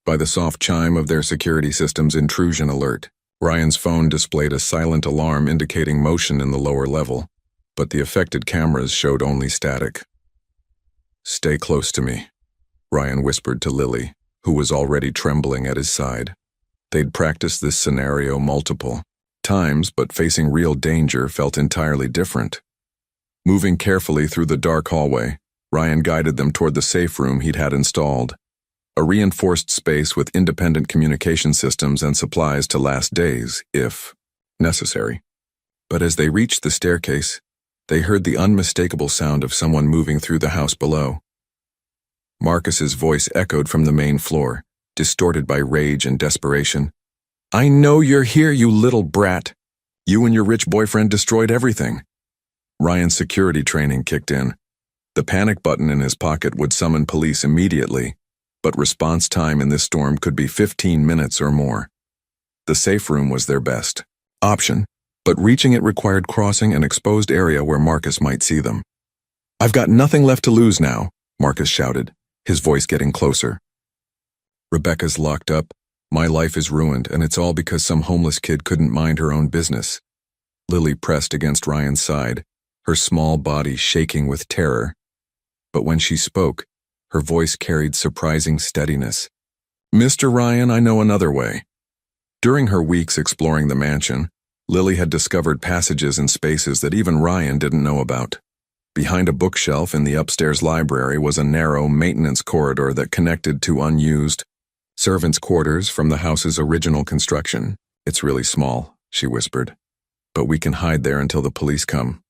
by the soft chime of their security system's intrusion alert. Ryan's phone displayed a silent alarm indicating motion in the lower level, but the affected cameras showed only static. "Stay close to me," Ryan whispered to Lily, who was already trembling at his side. They'd practiced this scenario multiple times, but facing real danger felt entirely different. Moving carefully through the dark hallway, Ryan guided them toward the safe room he'd had installed, a reinforced space with independent communication systems and supplies to last days, if necessary. But as they reached the staircase, they heard the unmistakable sound of someone moving through the house below. Marcus's voice echoed from the main floor, distorted by rage and desperation. "I know you're here, you little brat. You and your rich boyfriend destroyed everything." Ryan's security training kicked in. The panic button in his pocket would summon police immediately, but response time in this storm could be 15 minutes or more. The safe room was their best option, but reaching it required crossing an exposed area where Marcus might see them. "I've got nothing left to lose now," Marcus shouted, his voice getting closer. "Rebecca's locked up, my life is ruined, and it's all because some homeless kid couldn't mind her own business." Lily pressed against Ryan's side, her small body shaking with terror. But when she spoke, her voice carried surprising steadiness. "Mr. Ryan, I know another way." During her weeks exploring the mansion, Lily had discovered passages and spaces that even Ryan didn't know about. Behind a bookshelf in the upstairs library was a narrow maintenance corridor that connected to unused servants' quarters from the house's original construction. "It's really small," she whispered, "but we can hide there until the police come."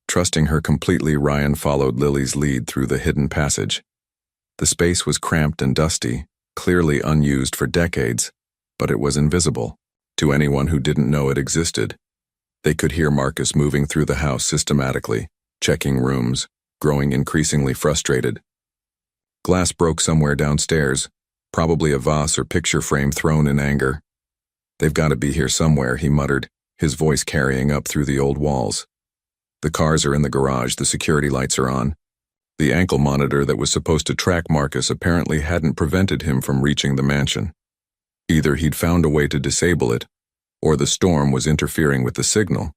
Trusting her completely, Ryan followed Lily's lead through the hidden passage. The space was cramped and dusty, clearly unused for decades, but it was invisible to anyone who didn't know it existed. They could hear Marcus moving through the house systematically, checking rooms, growing increasingly frustrated. Glass broke somewhere downstairs, probably a vase or picture frame thrown in anger. "They've got to be here somewhere," he muttered, his voice carrying up through the old walls. The cars are in the garage, the security lights are on. The ankle monitor that was supposed to track Marcus apparently hadn't prevented him from reaching the mansion. Either he'd found a way to disable it, or the storm was interfering with the signal.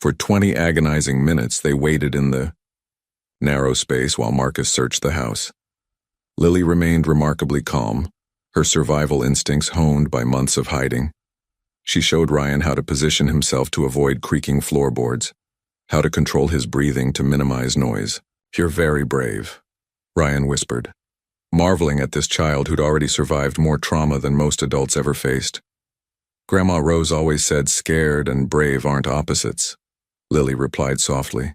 For 20 agonizing minutes, they waited in the narrow space while Marcus searched the house. Lily remained remarkably calm, her survival instincts honed by months of hiding. She showed Ryan how to position himself to avoid creaking floorboards, how to control his breathing to minimize noise. "You're very brave," Ryan whispered, marveling at this child who'd already survived more trauma than most adults ever faced. "Grandma Rose always said scared and brave aren't opposites," Lily replied softly.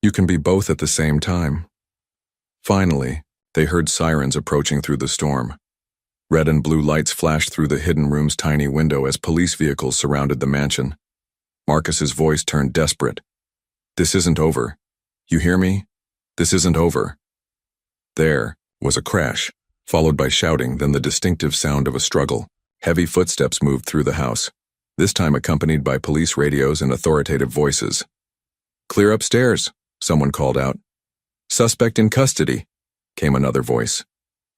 "You can be both at the same time." Finally, they heard sirens approaching through the storm. Red and blue lights flashed through the hidden room's tiny window as police vehicles surrounded the mansion. Marcus's voice turned desperate. "This isn't over. You hear me? This isn't over." There was a crash, followed by shouting, then the distinctive sound of a struggle. Heavy footsteps moved through the house, this time accompanied by police radios and authoritative voices. "Clear upstairs," someone called out. "Suspect in custody," came another voice,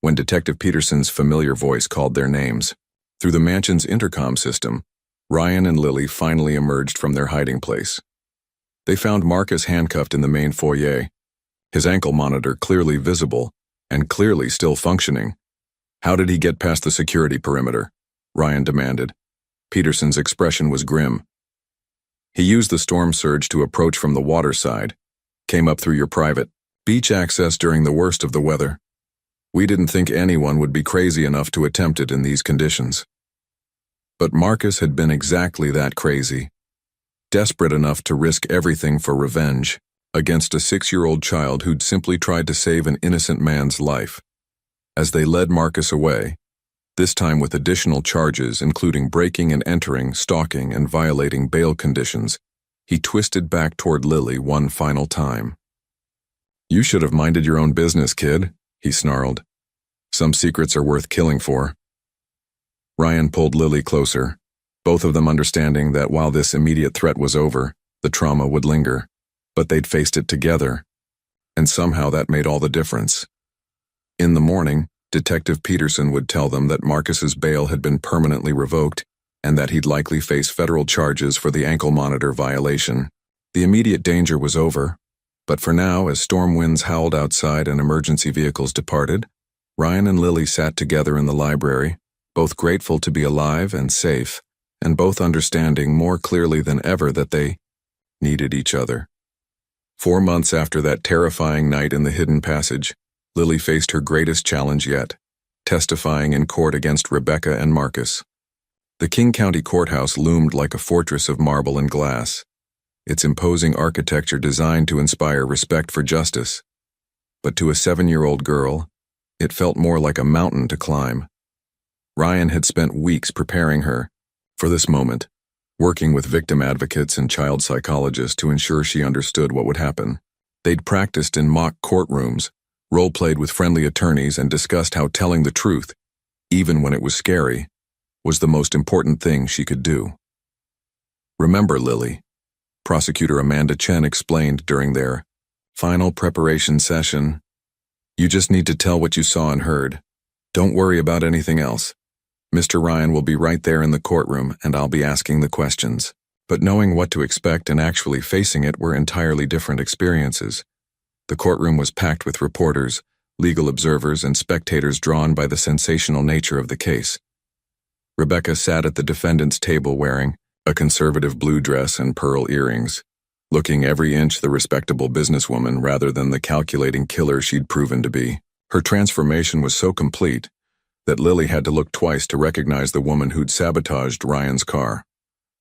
when Detective Peterson's familiar voice called their names. Through the mansion's intercom system, Ryan and Lily finally emerged from their hiding place. They found Marcus handcuffed in the main foyer, his ankle monitor clearly visible and clearly still functioning. "How did he get past the security perimeter?" Ryan demanded. Peterson's expression was grim. "He used the storm surge to approach from the water side, came up through your private beach access during the worst of the weather. We didn't think anyone would be crazy enough to attempt it in these conditions." But Marcus had been exactly that crazy, desperate enough to risk everything for revenge against a 6-year-old child who'd simply tried to save an innocent man's life. As they led Marcus away, this time with additional charges including breaking and entering, stalking, and violating bail conditions, he twisted back toward Lily one final time. "You should have minded your own business, kid," he snarled. "Some secrets are worth killing for." Ryan pulled Lily closer, both of them understanding that while this immediate threat was over, the trauma would linger. But they'd faced it together, and somehow that made all the difference. In the morning, Detective Peterson would tell them that Marcus's bail had been permanently revoked and that he'd likely face federal charges for the ankle monitor violation. The immediate danger was over, but for now, as storm winds howled outside and emergency vehicles departed, Ryan and Lily sat together in the library, both grateful to be alive and safe, and both understanding more clearly than ever that they needed each other. 4 months after that terrifying night in the hidden passage, Lily faced her greatest challenge yet, testifying in court against Rebecca and Marcus. The King County Courthouse loomed like a fortress of marble and glass, its imposing architecture designed to inspire respect for justice. But to a 7-year-old girl, it felt more like a mountain to climb. Ryan had spent weeks preparing her for this moment, working with victim advocates and child psychologists to ensure she understood what would happen. They'd practiced in mock courtrooms, role-played with friendly attorneys, and discussed how telling the truth, even when it was scary, was the most important thing she could do. "Remember, Lily," Prosecutor Amanda Chen explained during their final preparation session, "you just need to tell what you saw and heard. Don't worry about anything else. Mr. Ryan will be right there in the courtroom, and I'll be asking the questions." But knowing what to expect and actually facing it were entirely different experiences. The courtroom was packed with reporters, legal observers, and spectators drawn by the sensational nature of the case. Rebecca sat at the defendant's table wearing a conservative blue dress and pearl earrings, looking every inch the respectable businesswoman rather than the calculating killer she'd proven to be. Her transformation was so complete that Lily had to look twice to recognize the woman who'd sabotaged Ryan's car.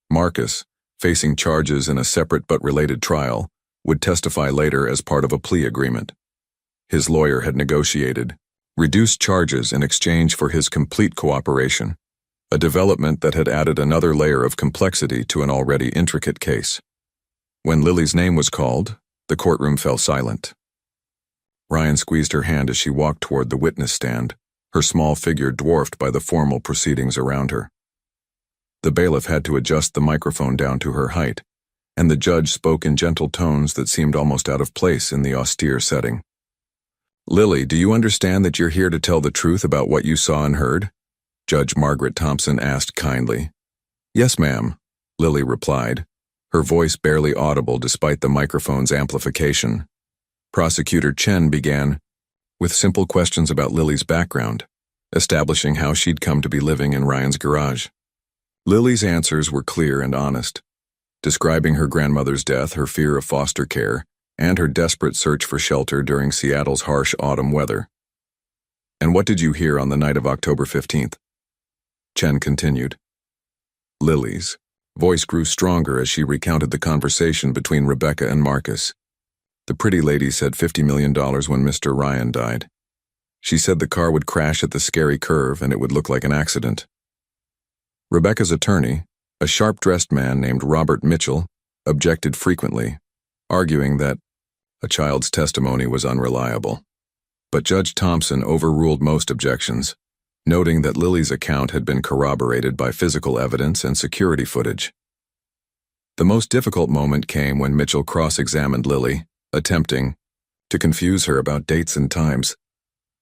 Marcus, facing charges in a separate but related trial, would testify later as part of a plea agreement. His lawyer had negotiated reduced charges in exchange for his complete cooperation, a development that had added another layer of complexity to an already intricate case. When Lily's name was called, the courtroom fell silent. Ryan squeezed her hand as she walked toward the witness stand, her small figure dwarfed by the formal proceedings around her. The bailiff had to adjust the microphone down to her height, and the judge spoke in gentle tones that seemed almost out of place in the austere setting. "Lily, do you understand that you're here to tell the truth about what you saw and heard?" Judge Margaret Thompson asked kindly. "Yes, ma'am," Lily replied, her voice barely audible despite the microphone's amplification. Prosecutor Chen began with simple questions about Lily's background, establishing how she'd come to be living in Ryan's garage. Lily's answers were clear and honest, describing her grandmother's death, her fear of foster care, and her desperate search for shelter during Seattle's harsh autumn weather. "And what did you hear on the night of October 15th? Chen continued. Lily's voice grew stronger as she recounted the conversation between Rebecca and Marcus. The pretty lady said $50 million when Mr. Ryan died. She said the car would crash at the scary curve and it would look like an accident. Rebecca's attorney, a sharp-dressed man named Robert Mitchell, objected frequently, arguing that a child's testimony was unreliable. But Judge Thompson overruled most objections, noting that Lily's account had been corroborated by physical evidence and security footage. The most difficult moment came when Mitchell cross-examined Lily, attempting to confuse her about dates and times,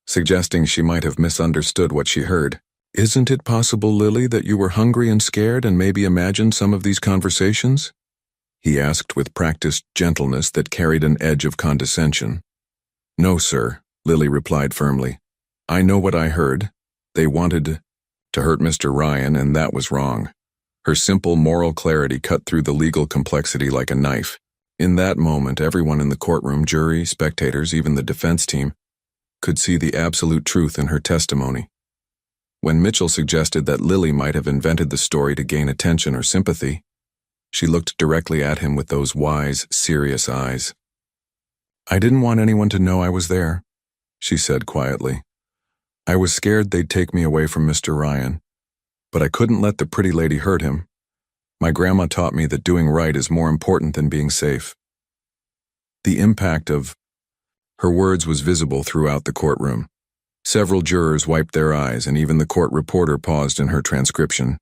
suggesting she might have misunderstood what she heard. "Isn't it possible, Lily, that you were hungry and scared and maybe imagined some of these conversations?" he asked with practiced gentleness that carried an edge of condescension. "No, sir," Lily replied firmly. "I know what I heard. They wanted to hurt Mr. Ryan, and that was wrong." Her simple moral clarity cut through the legal complexity like a knife. In that moment, everyone in the courtroom, jury, spectators, even the defense team, could see the absolute truth in her testimony. When Mitchell suggested that Lily might have invented the story to gain attention or sympathy, she looked directly at him with those wise, serious eyes. "I didn't want anyone to know I was there," she said quietly. "I was scared they'd take me away from Mr. Ryan, but I couldn't let the pretty lady hurt him. My grandma taught me that doing right is more important than being safe." The impact of her words was visible throughout the courtroom. Several jurors wiped their eyes, and even the court reporter paused in her transcription.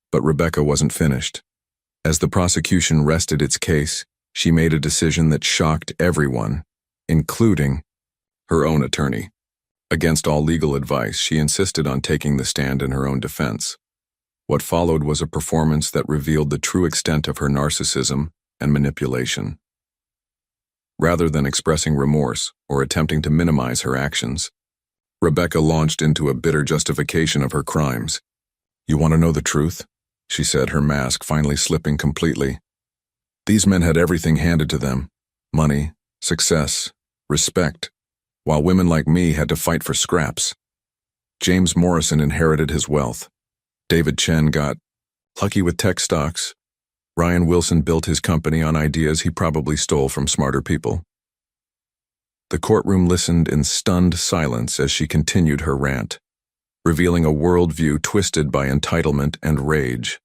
But Rebecca wasn't finished. As the prosecution rested its case, she made a decision that shocked everyone, including her own attorney. Against all legal advice, she insisted on taking the stand in her own defense. What followed was a performance that revealed the true extent of her narcissism and manipulation. Rather than expressing remorse or attempting to minimize her actions, Rebecca launched into a bitter justification of her crimes. "You want to know the truth?" she said, her mask finally slipping completely. "These men had everything handed to them: money, success, respect, while women like me had to fight for scraps. James Morrison inherited his wealth. David Chen got lucky with tech stocks. Ryan Wilson built his company on ideas he probably stole from smarter people." The courtroom listened in stunned silence as she continued her rant, revealing a worldview twisted by entitlement and rage.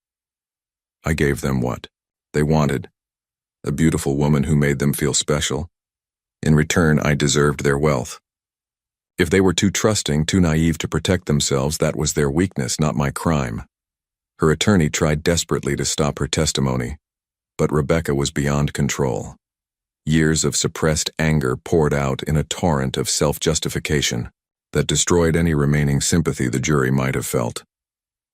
"I gave them what they wanted: a beautiful woman who made them feel special. In return, I deserved their wealth. If they were too trusting, too naive to protect themselves, that was their weakness, not my crime." Her attorney tried desperately to stop her testimony, but Rebecca was beyond control. Years of suppressed anger poured out in a torrent of self-justification that destroyed any remaining sympathy the jury might have felt.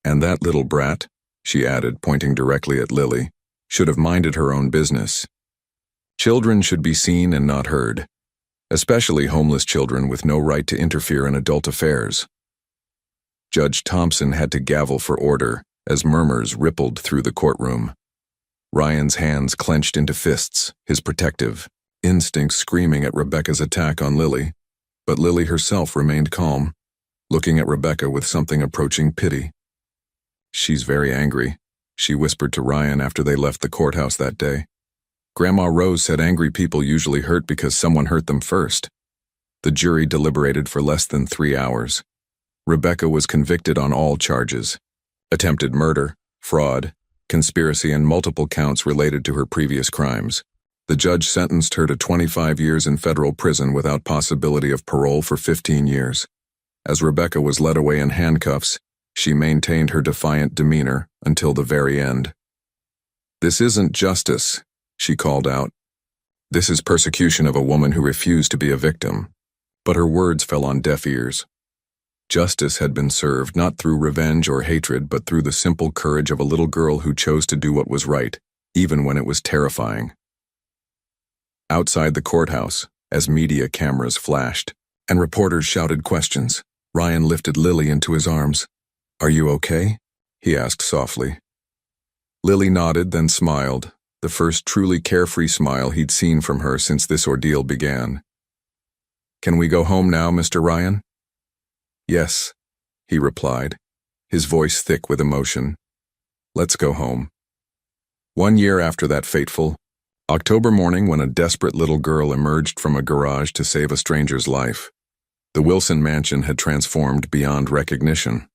"And that little brat," she added, pointing directly at Lily, "should have minded her own business. Children should be seen and not heard, especially homeless children with no right to interfere in adult affairs." Judge Thompson had to gavel for order as murmurs rippled through the courtroom. Ryan's hands clenched into fists, his protective instincts screaming at Rebecca's attack on Lily, but Lily herself remained calm, looking at Rebecca with something approaching pity. "She's very angry," she whispered to Ryan after they left the courthouse that day. "Grandma Rose said angry people usually hurt because someone hurt them first." The jury deliberated for less than 3 hours. Rebecca was convicted on all charges: attempted murder, fraud, conspiracy, and multiple counts related to her previous crimes. The judge sentenced her to 25 years in federal prison without possibility of parole for 15 years. As Rebecca was led away in handcuffs, she maintained her defiant demeanor until the very end. "This isn't justice," she called out. "This is persecution of a woman who refused to be a victim." But her words fell on deaf ears. Justice had been served not through revenge or hatred, but through the simple courage of a little girl who chose to do what was right, even when it was terrifying. Outside the courthouse, as media cameras flashed and reporters shouted questions, Ryan lifted Lily into his arms. "Are you okay?" he asked softly. Lily nodded, then smiled, the first truly carefree smile he'd seen from her since this ordeal began. "Can we go home now, Mr. Ryan?" "Yes," he replied, his voice thick with emotion. "Let's go home." 1 year after that fateful October morning, when a desperate little girl emerged from a garage to save a stranger's life, the Wilson mansion had transformed beyond recognition.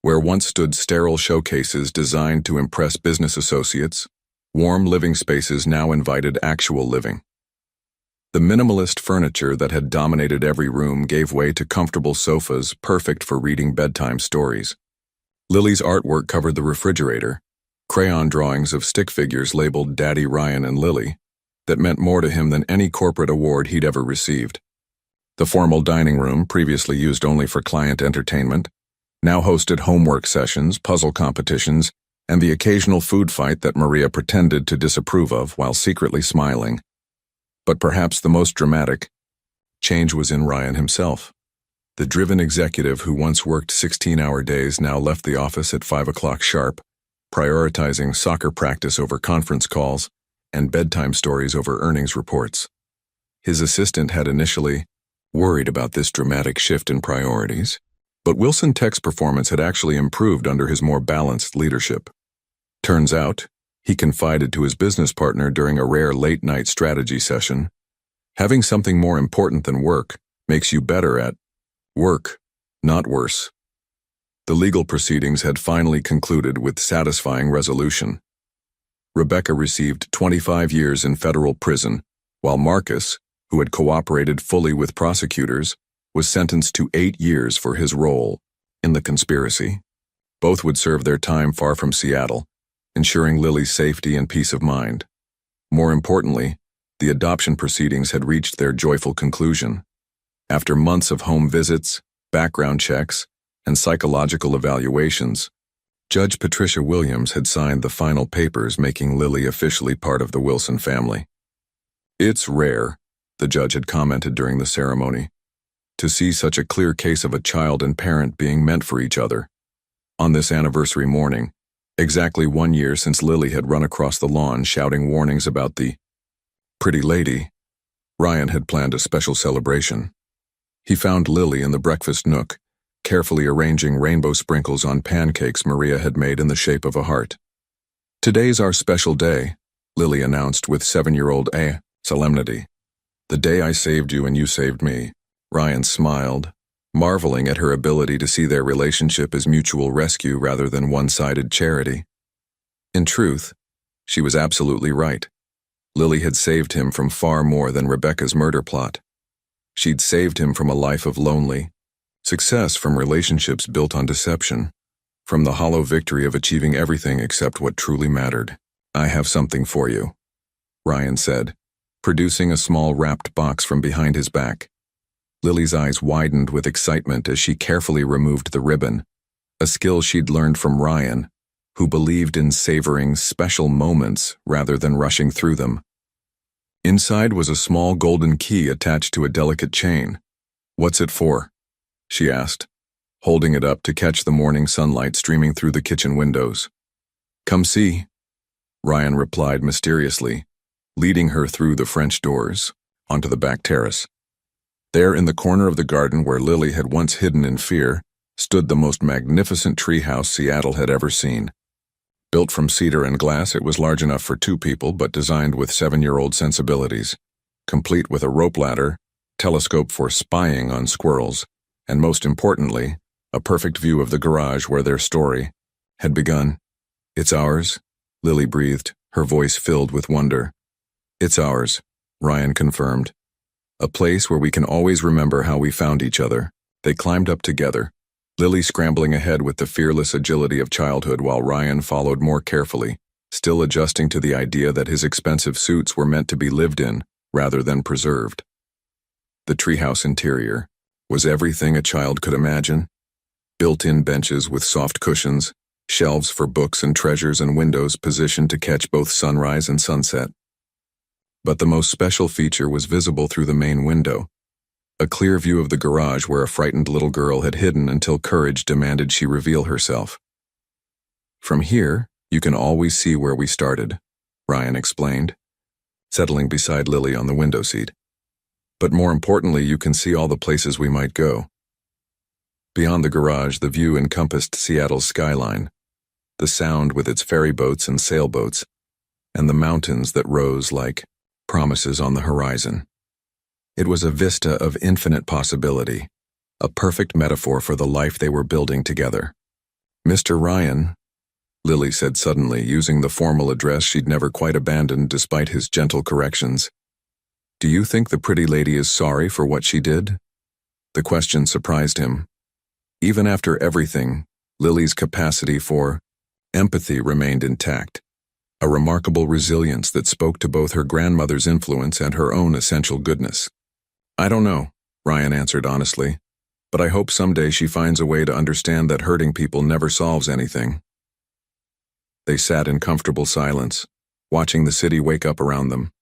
Where once stood sterile showcases designed to impress business associates, warm living spaces now invited actual living. The minimalist furniture that had dominated every room gave way to comfortable sofas perfect for reading bedtime stories. Lily's artwork covered the refrigerator, crayon drawings of stick figures labeled Daddy Ryan and Lily, that meant more to him than any corporate award he'd ever received. The formal dining room, previously used only for client entertainment, now hosted homework sessions, puzzle competitions, and the occasional food fight that Maria pretended to disapprove of while secretly smiling. But perhaps the most dramatic change was in Ryan himself. The driven executive who once worked 16-hour days now left the office at 5 o'clock sharp, prioritizing soccer practice over conference calls and bedtime stories over earnings reports. His assistant had initially worried about this dramatic shift in priorities, but Wilson Tech's performance had actually improved under his more balanced leadership. Turns out, he confided to his business partner during a rare late-night strategy session, "Having something more important than work makes you better at work, not worse." The legal proceedings had finally concluded with satisfying resolution. Rebecca received 25 years in federal prison, while Marcus, who had cooperated fully with prosecutors, was sentenced to 8 years for his role in the conspiracy. Both would serve their time far from Seattle, ensuring Lily's safety and peace of mind. More importantly, the adoption proceedings had reached their joyful conclusion. After months of home visits, background checks, and psychological evaluations, Judge Patricia Williams had signed the final papers making Lily officially part of the Wilson family. "It's rare," the judge had commented during the ceremony, "to see such a clear case of a child and parent being meant for each other." On this anniversary morning, exactly 1 year since Lily had run across the lawn shouting warnings about the pretty lady, Ryan had planned a special celebration. He found Lily in the breakfast nook, carefully arranging rainbow sprinkles on pancakes Maria had made in the shape of a heart. "Today's our special day," Lily announced with 7-year-old solemnity. "The day I saved you and you saved me." Ryan smiled, marveling at her ability to see their relationship as mutual rescue rather than one-sided charity. In truth, she was absolutely right. Lily had saved him from far more than Rebecca's murder plot. She'd saved him from a life of lonely success, from relationships built on deception, from the hollow victory of achieving everything except what truly mattered. "I have something for you," Ryan said, producing a small wrapped box from behind his back. Lily's eyes widened with excitement as she carefully removed the ribbon, a skill she'd learned from Ryan, who believed in savoring special moments rather than rushing through them. Inside was a small golden key attached to a delicate chain. "What's it for?" she asked. holding it up to catch the morning sunlight streaming through the kitchen windows. "Come see," Ryan replied mysteriously, leading her through the French doors, onto the back terrace. There, in the corner of the garden where Lily had once hidden in fear, stood the most magnificent treehouse Seattle had ever seen. Built from cedar and glass, it was large enough for 2 people, but designed with 7-year-old sensibilities, complete with a rope ladder, telescope for spying on squirrels, and most importantly, a perfect view of the garage where their story had begun. "It's ours," Lily breathed, her voice filled with wonder. "It's ours," Ryan confirmed. "A place where we can always remember how we found each other." They climbed up together, Lily scrambling ahead with the fearless agility of childhood while Ryan followed more carefully, still adjusting to the idea that his expensive suits were meant to be lived in rather than preserved. The treehouse interior was everything a child could imagine. Built-in benches with soft cushions, shelves for books and treasures, and windows positioned to catch both sunrise and sunset. But the most special feature was visible through the main window, a clear view of the garage where a frightened little girl had hidden until courage demanded she reveal herself. "From here, you can always see where we started," Ryan explained, settling beside Lily on the window seat. "But more importantly, you can see all the places we might go." Beyond the garage, the view encompassed Seattle's skyline, the Sound with its ferry boats and sailboats, and the mountains that rose like promises on the horizon. It was a vista of infinite possibility, a perfect metaphor for the life they were building together. "Mr. Ryan," Lily said suddenly, using the formal address she'd never quite abandoned despite his gentle corrections. "Do you think the pretty lady is sorry for what she did?" The question surprised him. Even after everything, Lily's capacity for empathy remained intact, a remarkable resilience that spoke to both her grandmother's influence and her own essential goodness. "I don't know," Ryan answered honestly, "but I hope someday she finds a way to understand that hurting people never solves anything." They sat in comfortable silence, watching the city wake up around them.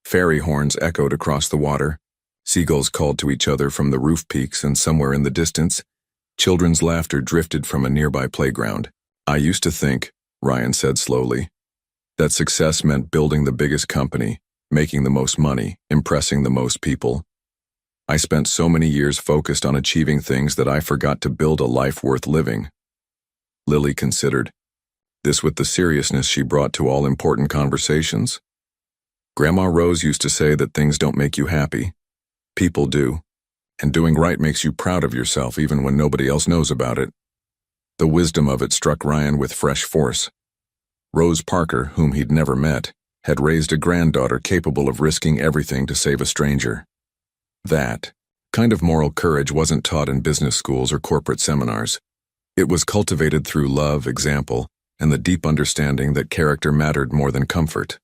Ferry horns echoed across the water, seagulls called to each other from the roof peaks, and somewhere in the distance, children's laughter drifted from a nearby playground. "I used to think," Ryan said slowly, "that success meant building the biggest company, making the most money, impressing the most people. I spent so many years focused on achieving things that I forgot to build a life worth living." Lily considered, this with the seriousness she brought to all important conversations. "Grandma Rose used to say that things don't make you happy. People do. And doing right makes you proud of yourself even when nobody else knows about it." The wisdom of it struck Ryan with fresh force. Rose Parker, whom he'd never met, had raised a granddaughter capable of risking everything to save a stranger. That kind of moral courage wasn't taught in business schools or corporate seminars. It was cultivated through love, example, and the deep understanding that character mattered more than comfort.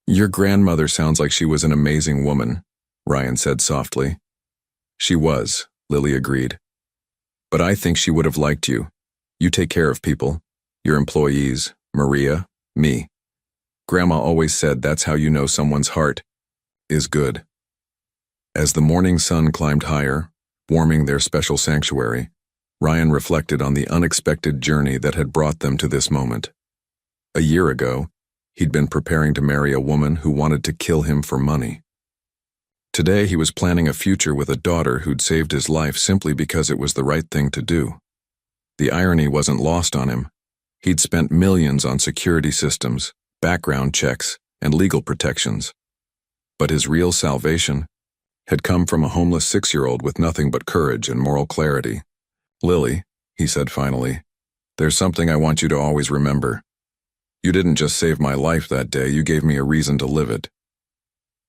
"Your grandmother sounds like she was an amazing woman," Ryan said softly. "She was," Lily agreed. "But I think she would have liked you. You take care of people, your employees, Maria, me. Grandma always said that's how you know someone's heart is good." As the morning sun climbed higher, warming their special sanctuary, Ryan reflected on the unexpected journey that had brought them to this moment. A year ago, he'd been preparing to marry a woman who wanted to kill him for money. Today, he was planning a future with a daughter who'd saved his life simply because it was the right thing to do. The irony wasn't lost on him. He'd spent millions on security systems, background checks, and legal protections. But his real salvation had come from a homeless 6-year-old with nothing but courage and moral clarity. "Lily," he said finally, "there's something I want you to always remember. You didn't just save my life that day, you gave me a reason to live it."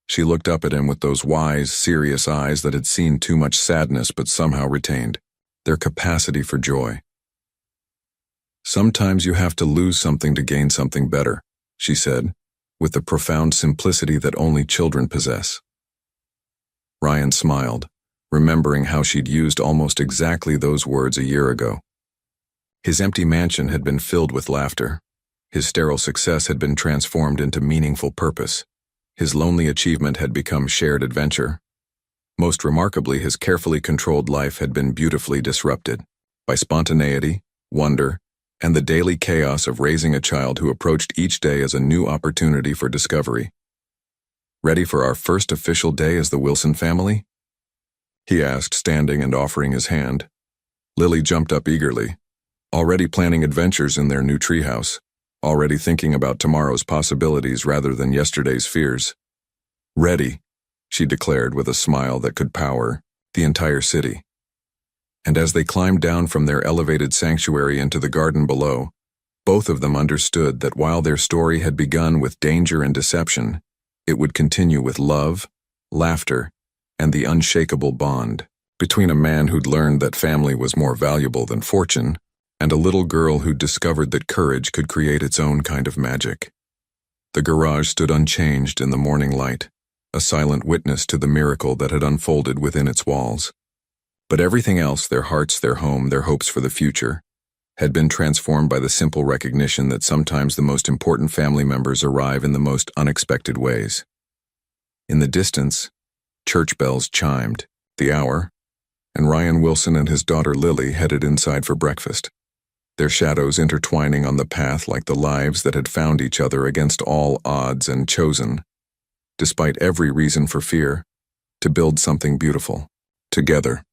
She looked up at him with those wise, serious eyes that had seen too much sadness but somehow retained their capacity for joy. "Sometimes you have to lose something to gain something better," she said, with the profound simplicity that only children possess. Ryan smiled, remembering how she'd used almost exactly those words a year ago. His empty mansion had been filled with laughter. His sterile success had been transformed into meaningful purpose. His lonely achievement had become shared adventure. Most remarkably, his carefully controlled life had been beautifully disrupted. by spontaneity, wonder, and the daily chaos of raising a child who approached each day as a new opportunity for discovery. "Ready for our first official day as the Wilson family?" he asked, standing and offering his hand. Lily jumped up eagerly, already planning adventures in their new treehouse, already thinking about tomorrow's possibilities rather than yesterday's fears. "Ready," she declared with a smile that could power the entire city. And as they climbed down from their elevated sanctuary into the garden below, both of them understood that while their story had begun with danger and deception, it would continue with love, laughter, and the unshakable bond between a man who'd learned that family was more valuable than fortune and a little girl who'd discovered that courage could create its own kind of magic. The garage stood unchanged in the morning light, a silent witness to the miracle that had unfolded within its walls. But everything else, their hearts, their home, their hopes for the future, had been transformed by the simple recognition that sometimes the most important family members arrive in the most unexpected ways. In the distance, church bells chimed the hour, and Ryan Wilson and his daughter Lily headed inside for breakfast, their shadows intertwining on the path like the lives that had found each other against all odds and chosen, despite every reason for fear, to build something beautiful together.